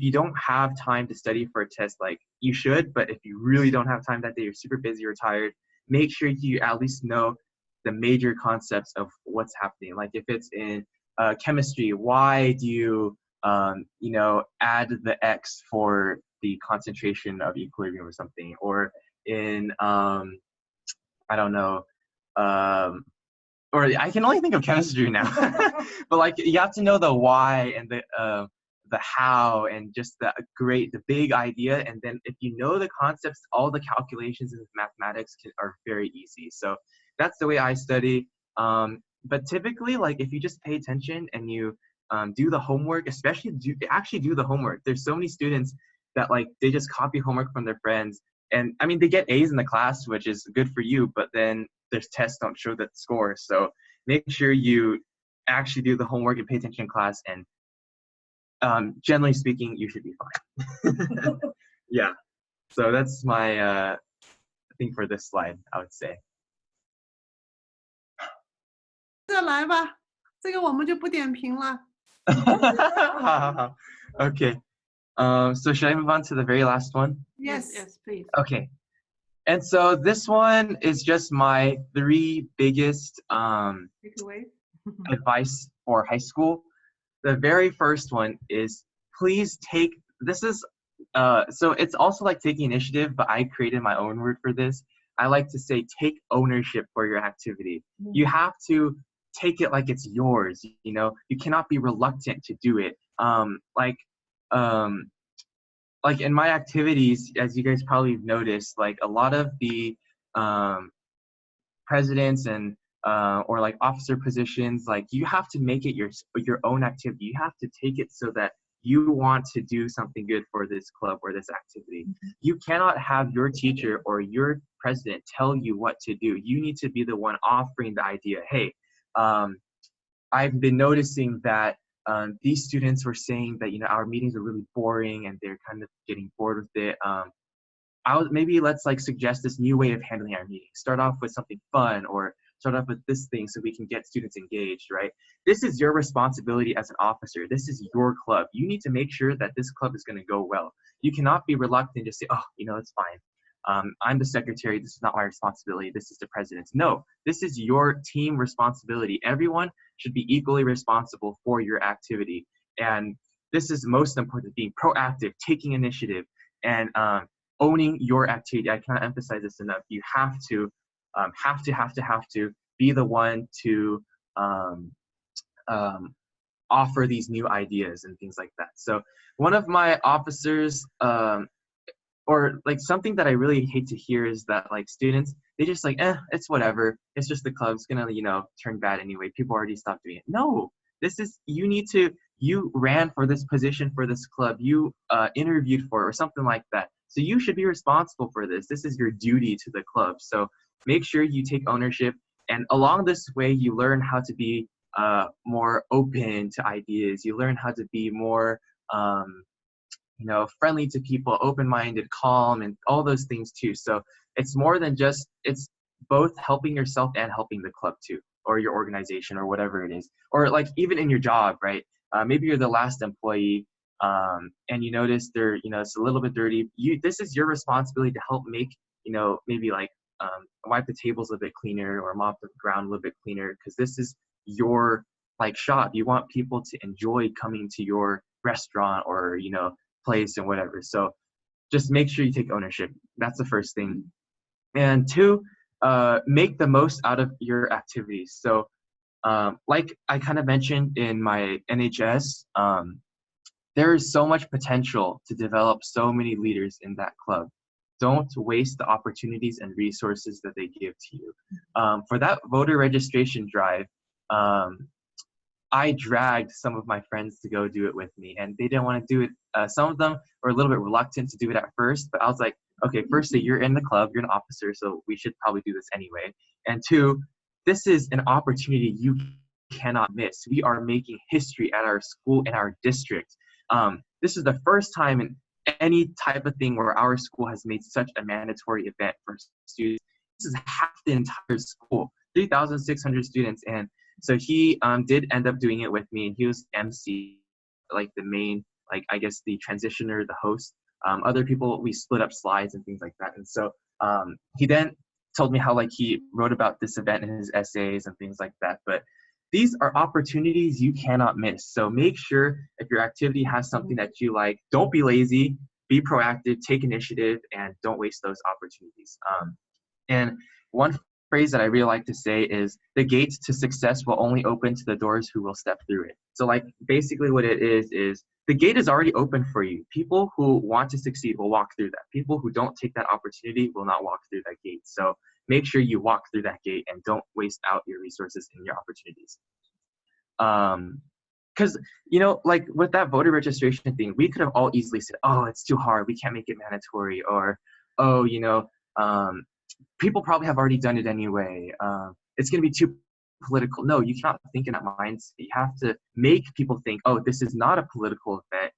you don't have time to study for a test, like you should, but if you really don't have time that day, you're super busy or tired, make sure you at least know the major concepts of what's happening. Like if it's in chemistry, why do you add the X for the concentration of equilibrium or something? Or in I don't know, or I can only think of chemistry now, but like you have to know the why and the how and just the big idea. And then if you know the concepts, all the calculations in mathematics are very easy. So that's the way I study. But typically, like if you just pay attention and you do the homework, especially actually do the homework. There's so many students that like they just copy homework from their friends. And I mean, they get A's in the class, which is good for you, but then their tests don't show that score. So make sure you actually do the homework and pay attention in class. And generally speaking, you should be fine. Yeah. So that's my thing for this slide, I would say. 再来吧，这个我们就不点评了。Okay. So should I move on to the very last one? Yes. Yes, please. Okay. And so this one is just my 3 biggest Takeaways. advice for high school. The very first one is please take, this is, so it's also like taking initiative, but I created my own word for this. I like to say take ownership for your activity. You have to take it like it's yours, you know? You cannot be reluctant to do it. Like in my activities, as you guys probably noticed, like a lot of the presidents and or like officer positions, like you have to make it your own activity. You have to take it so that you want to do something good for this club or this activity. You cannot have your teacher or your president tell you what to do. You need to be the one offering the idea. Hey, I've been noticing that these students were saying that, you know, our meetings are really boring and they're kind of getting bored with it. Maybe let's like suggest this new way of handling our meetings. Start off with something fun or start off with this thing so we can get students engaged, right? This is your responsibility as an officer. This is your club. You need to make sure that this club is going to go well. You cannot be reluctant to say, oh, you know, it's fine. I'm the secretary. This is not my responsibility. This is the president's. No, this is your team responsibility. Everyone should be equally responsible for your activity. And this is most important, being proactive, taking initiative, and owning your activity. I cannot emphasize this enough. You have to be the one to offer these new ideas and things like that. So one of my officers, or like something that I really hate to hear is that like students, they just like, it's whatever. It's just the club's gonna, you know, turn bad anyway. People already stopped doing it. No, this is, you ran for this position for this club. You interviewed for it or something like that. So you should be responsible for this. This is your duty to the club. So make sure you take ownership. And along this way, you learn how to be more open to ideas. You learn how to be more, you know, friendly to people, open-minded, calm, and all those things too. So it's more than just, it's both helping yourself and helping the club too, or your organization or whatever it is. Or like even in your job, right? Maybe you're the last employee and you notice they're, you know, it's a little bit dirty. This is your responsibility to help make, you know, maybe like wipe the tables a bit cleaner or mop the ground a little bit cleaner, because this is your like shop. You want people to enjoy coming to your restaurant or, you know, place and whatever. So just make sure you take ownership. That's the first thing. And 2, make the most out of your activities. So like I kind of mentioned in my NHS, there is so much potential to develop so many leaders in that club. Don't waste the opportunities and resources that they give to you. For that voter registration drive, I dragged some of my friends to go do it with me, and they didn't want to do it. Some of them were a little bit reluctant to do it at first, but I was like, okay, firstly, you're in the club, you're an officer, so we should probably do this anyway. And 2, this is an opportunity you cannot miss. We are making history at our school and our district. This is the first time in any type of thing where our school has made such a mandatory event for students. This is half the entire school, 3,600 students. And so he did end up doing it with me, and he was MC, like the main, like I guess the transitioner, the host. Other people, we split up slides and things like that. And so he then told me how like he wrote about this event in his essays and things like that. But these are opportunities you cannot miss. So make sure if your activity has something that you like, don't be lazy, be proactive, take initiative, and don't waste those opportunities. And one phrase that I really like to say is the gates to success will only open to the doors who will step through it. So like basically what it is the gate is already open for you. People who want to succeed will walk through that. People who don't take that opportunity will not walk through that gate. So make sure you walk through that gate and don't waste out your resources and your opportunities. Because, you know, like with that voter registration thing, we could have all easily said, oh, it's too hard, we can't make it mandatory, or, oh, you know, people probably have already done it anyway. It's going to be too political. No, you cannot think in that mindset. You have to make people think, oh, this is not a political event.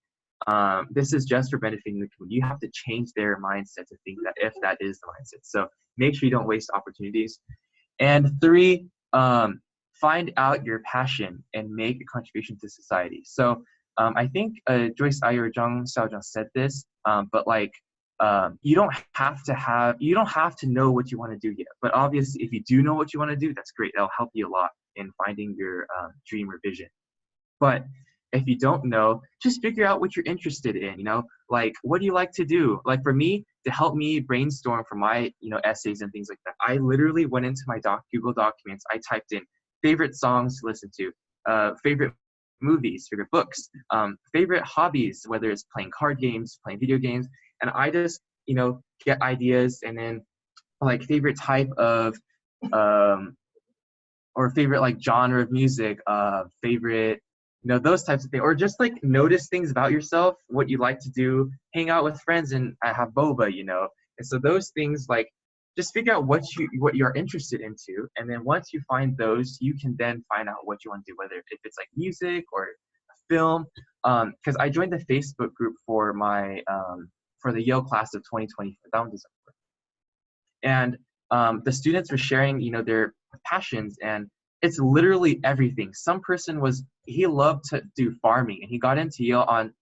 This is just for benefiting the community. You have to change their mindset to think that if that is the mindset. So make sure you don't waste opportunities. And 3, find out your passion and make a contribution to society. So I think Joyce Ai or Zhang Xiaozhang said this, but like, you don't have to know what you want to do yet. But obviously, if you do know what you want to do, that's great. That'll help you a lot in finding your dream or vision. But if you don't know, just figure out what you're interested in. You know, like what do you like to do? Like for me, to help me brainstorm for my essays and things like that, I literally went into my Google Documents. I typed in favorite songs to listen to, favorite movies, favorite books, favorite hobbies, whether it's playing card games, playing video games. And I just, get ideas, and then like favorite type of, or favorite like genre of music, favorite, those types of things, or just like notice things about yourself, what you like to do, hang out with friends and have boba, And so those things, like, just figure out what you're interested into. And then once you find those, you can then find out what you want to do, whether if it's like music or film. Because I joined the Facebook group for my, for the Yale class of 2020, that one doesn't work. And the students were sharing, their passions, and it's literally everything. Some person he loved to do farming, and he got into Yale on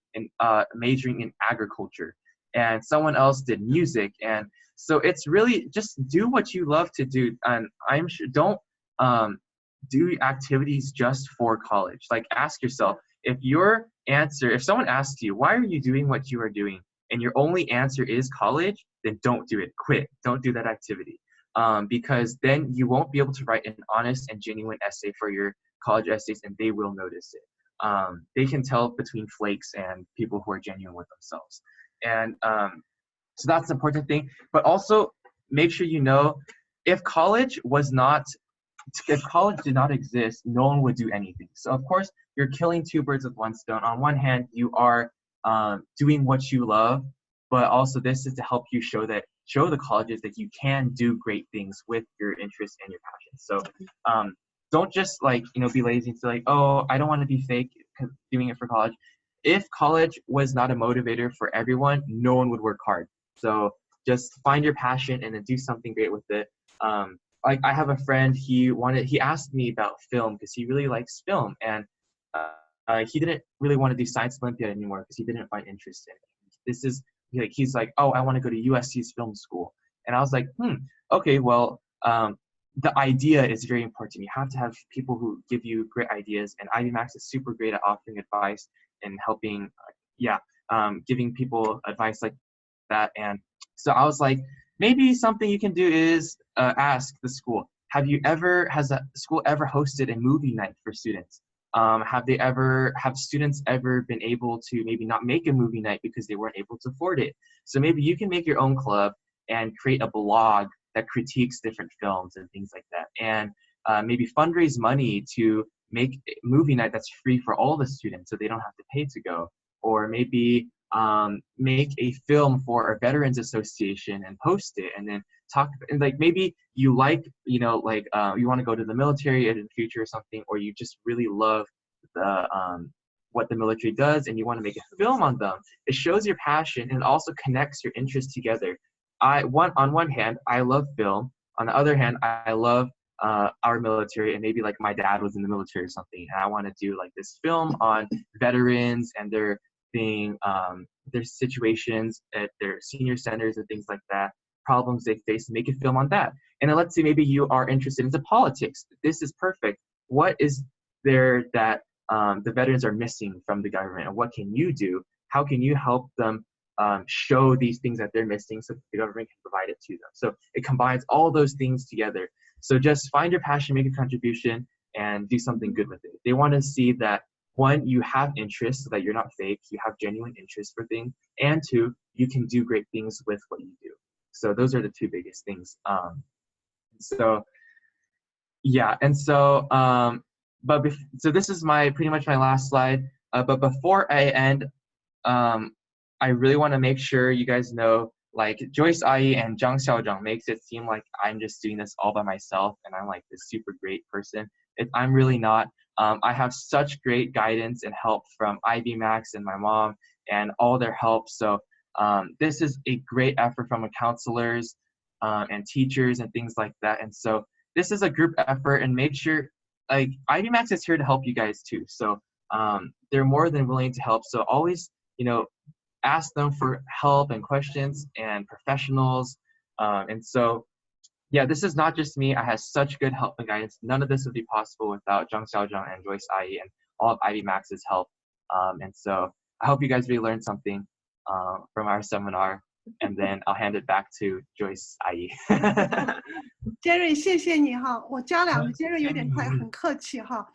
majoring in agriculture. And someone else did music. And so it's really just do what you love to do. And I'm sure, don't do activities just for college. Like, ask yourself, if someone asks you, why are you doing what you are doing? And your only answer is college, then don't do it. Quit. Don't do that activity. Because then you won't be able to write an honest and genuine essay for your college essays, and they will notice it. They can tell between flakes and people who are genuine with themselves. And so that's the important thing. But also make sure if college did not exist, no one would do anything. So of course, you're killing 2 birds with 1 stone. On one hand, you are doing what you love, but also this is to help you show the colleges that you can do great things with your interests and your passions. So don't just be lazy and say like, oh, I don't want to be fake doing it for college. If college was not a motivator for everyone, no one would work hard. So just find your passion and then do something great with it. Like I have a friend, he asked me about film because he really likes film, and he didn't really want to do Science Olympiad anymore because he didn't find interest in it. He's like, oh, I want to go to USC's film school. And I was like, okay, well, the idea is very important. You have to have people who give you great ideas, and Ivy Max is super great at offering advice and helping, giving people advice like that. And so I was like, maybe something you can do is ask the school, has the school ever hosted a movie night for students? Have students ever been able to maybe not make a movie night because they weren't able to afford it? So maybe you can make your own club and create a blog that critiques different films and things like that. And maybe fundraise money to make a movie night that's free for all the students so they don't have to pay to go. Or maybe make a film for a veterans association and post it, and then talk, and like maybe you you want to go to the military in the future or something, or you just really love what the military does and you want to make a film on them. It shows your passion and also connects your interests together. On one hand, I love film. On the other hand, I love our military, and maybe like my dad was in the military or something, and I want to do like this film on veterans and their situations at their senior centers and things like that, problems they face, and make a film on that. And then let's say maybe you are interested into politics. This is perfect. What is there that the veterans are missing from the government, and what can you do? How can you help them show these things that they're missing so that the government can provide it to them? So it combines all those things together. So just find your passion, make a contribution, and do something good with it. They want to see that, one, you have interest, so that you're not fake, you have genuine interest for things, and two, you can do great things with what you do. So those are the two biggest things. So yeah, and so so this is pretty much my last slide. But before I end, I really want to make sure you guys know, like, Joyce Ai and Zhang Xiaozhang makes it seem like I'm just doing this all by myself and I'm like this super great person. I'm really not. I have such great guidance and help from Ivy Max and my mom and all their help. So this is a great effort from the counselors and teachers and things like that. And so this is a group effort, and make sure, like, Ivy Max is here to help you guys too. So they're more than willing to help. So always, ask them for help and questions and professionals. And so, yeah, this is not just me. I have such good help and guidance. None of this would be possible without Zhang Xiaozhang and Joyce Ai and all of Ivy Max's help. And so I hope you guys really learned something from our seminar. And then I'll hand it back to Joyce Ai. Jerry， 谢谢你哈，我加两个 ，Jerry 有点太很客气哈，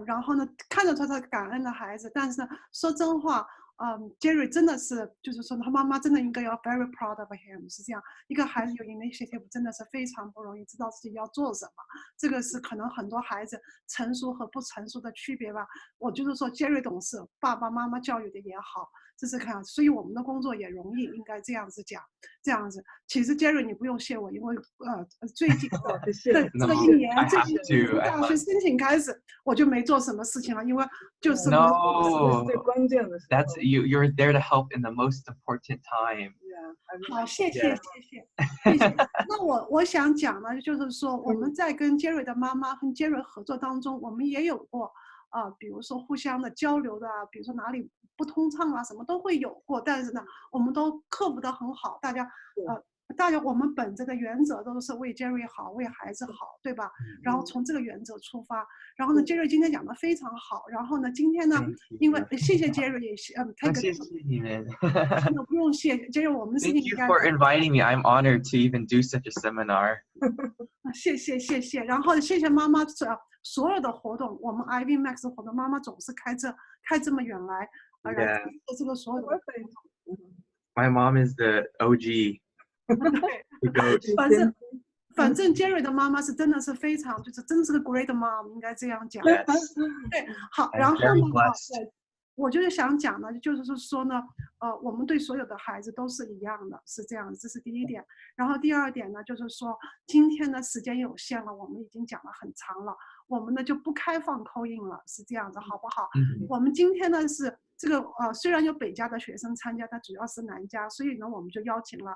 然后呢，看得出他是感恩的孩子，但是呢，说真话。Jerry 真的是，就是说他妈妈真的应该要 very proud of him， 是这样，一个孩子有 initiative 真的是非常不容易，知道自己要做什么，这个是可能很多孩子成熟和不成熟的区别吧。我就是说 Jerry 懂事，爸爸妈妈教育的也好，这是看，所以我们的工作也容易，应该这样子讲，这样子。其实 Jerry 你不用谢我，因为最近这个一年，这大学申请开始，我就没做什么事情了，因为就什么最关键的时候。That's you're there to help in the most important time. 好，谢谢。那我想讲呢，就是说我们在跟 Jerry 的妈妈和 Jerry 合作当中，我们也有过比如说互相的交流的比如说哪里不通畅啊，什么都会有过，但是呢，我们都克服得很好，大家我们本着的原则都是为 Jerry 好，为孩子好，对吧？然后从这个原则出发，然后呢 ，Jerry 今天讲得非常好，然后呢，今天呢，因为谢谢 Jerry， 也谢谢你们。不用谢 Jerry， 我们是应该。Thank you for inviting me. I'm honored to even do such a seminar. 谢谢，然后谢谢妈妈所有的活动，我们 Ivy Max 的活动，妈妈总是开这么远来来做这个所有的活动。My mom is the OG. 反正 Jerry 的妈妈是真的是非常，就是真的是个 great mom， 应该这样讲。Yes. 对，好，然后呢，我就是想讲呢，就是说呢，我们对所有的孩子都是一样的，是这样，这是第一点。然后第二点呢，就是说今天的时间有限了，我们已经讲了很长了，我们呢就不开放call in了，是这样子，好不好？我们今天呢是这个虽然有北加的学生参加，但主要是南加，所以呢我们就邀请了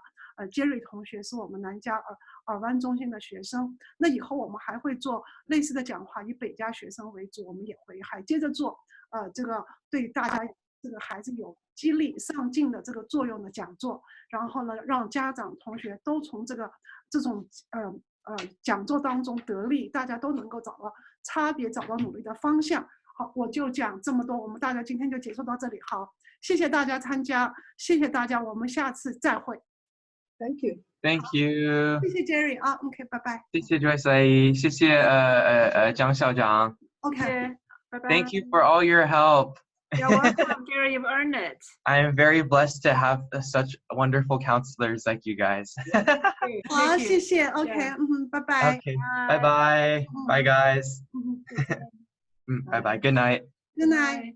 Jerry 同学是我们南加尔湾中心的学生。那以后我们还会做类似的讲话，以北加学生为主，我们也会还接着做这个对大家这个孩子有激励上进的这个作用的讲座，然后呢让家长同学都从这种讲座当中得利，大家都能够找到差别，找到努力的方向。好，我就讲这么多，我们大家今天就结束到这里。好，谢谢大家参加，谢谢大家，我们下次再会。Thank you. Thank you. 谢谢 Jerry 啊 ，OK， 拜拜。谢谢 Joyce 阿姨，谢谢张校长。OK， 拜拜。Thank you for all your help. You're welcome, Gary. You've earned it. I am very blessed to have such wonderful counselors like you guys. 好，谢谢。OK， 拜拜。Okay, bye bye. Bye guys. Bye bye. Good night. Good night.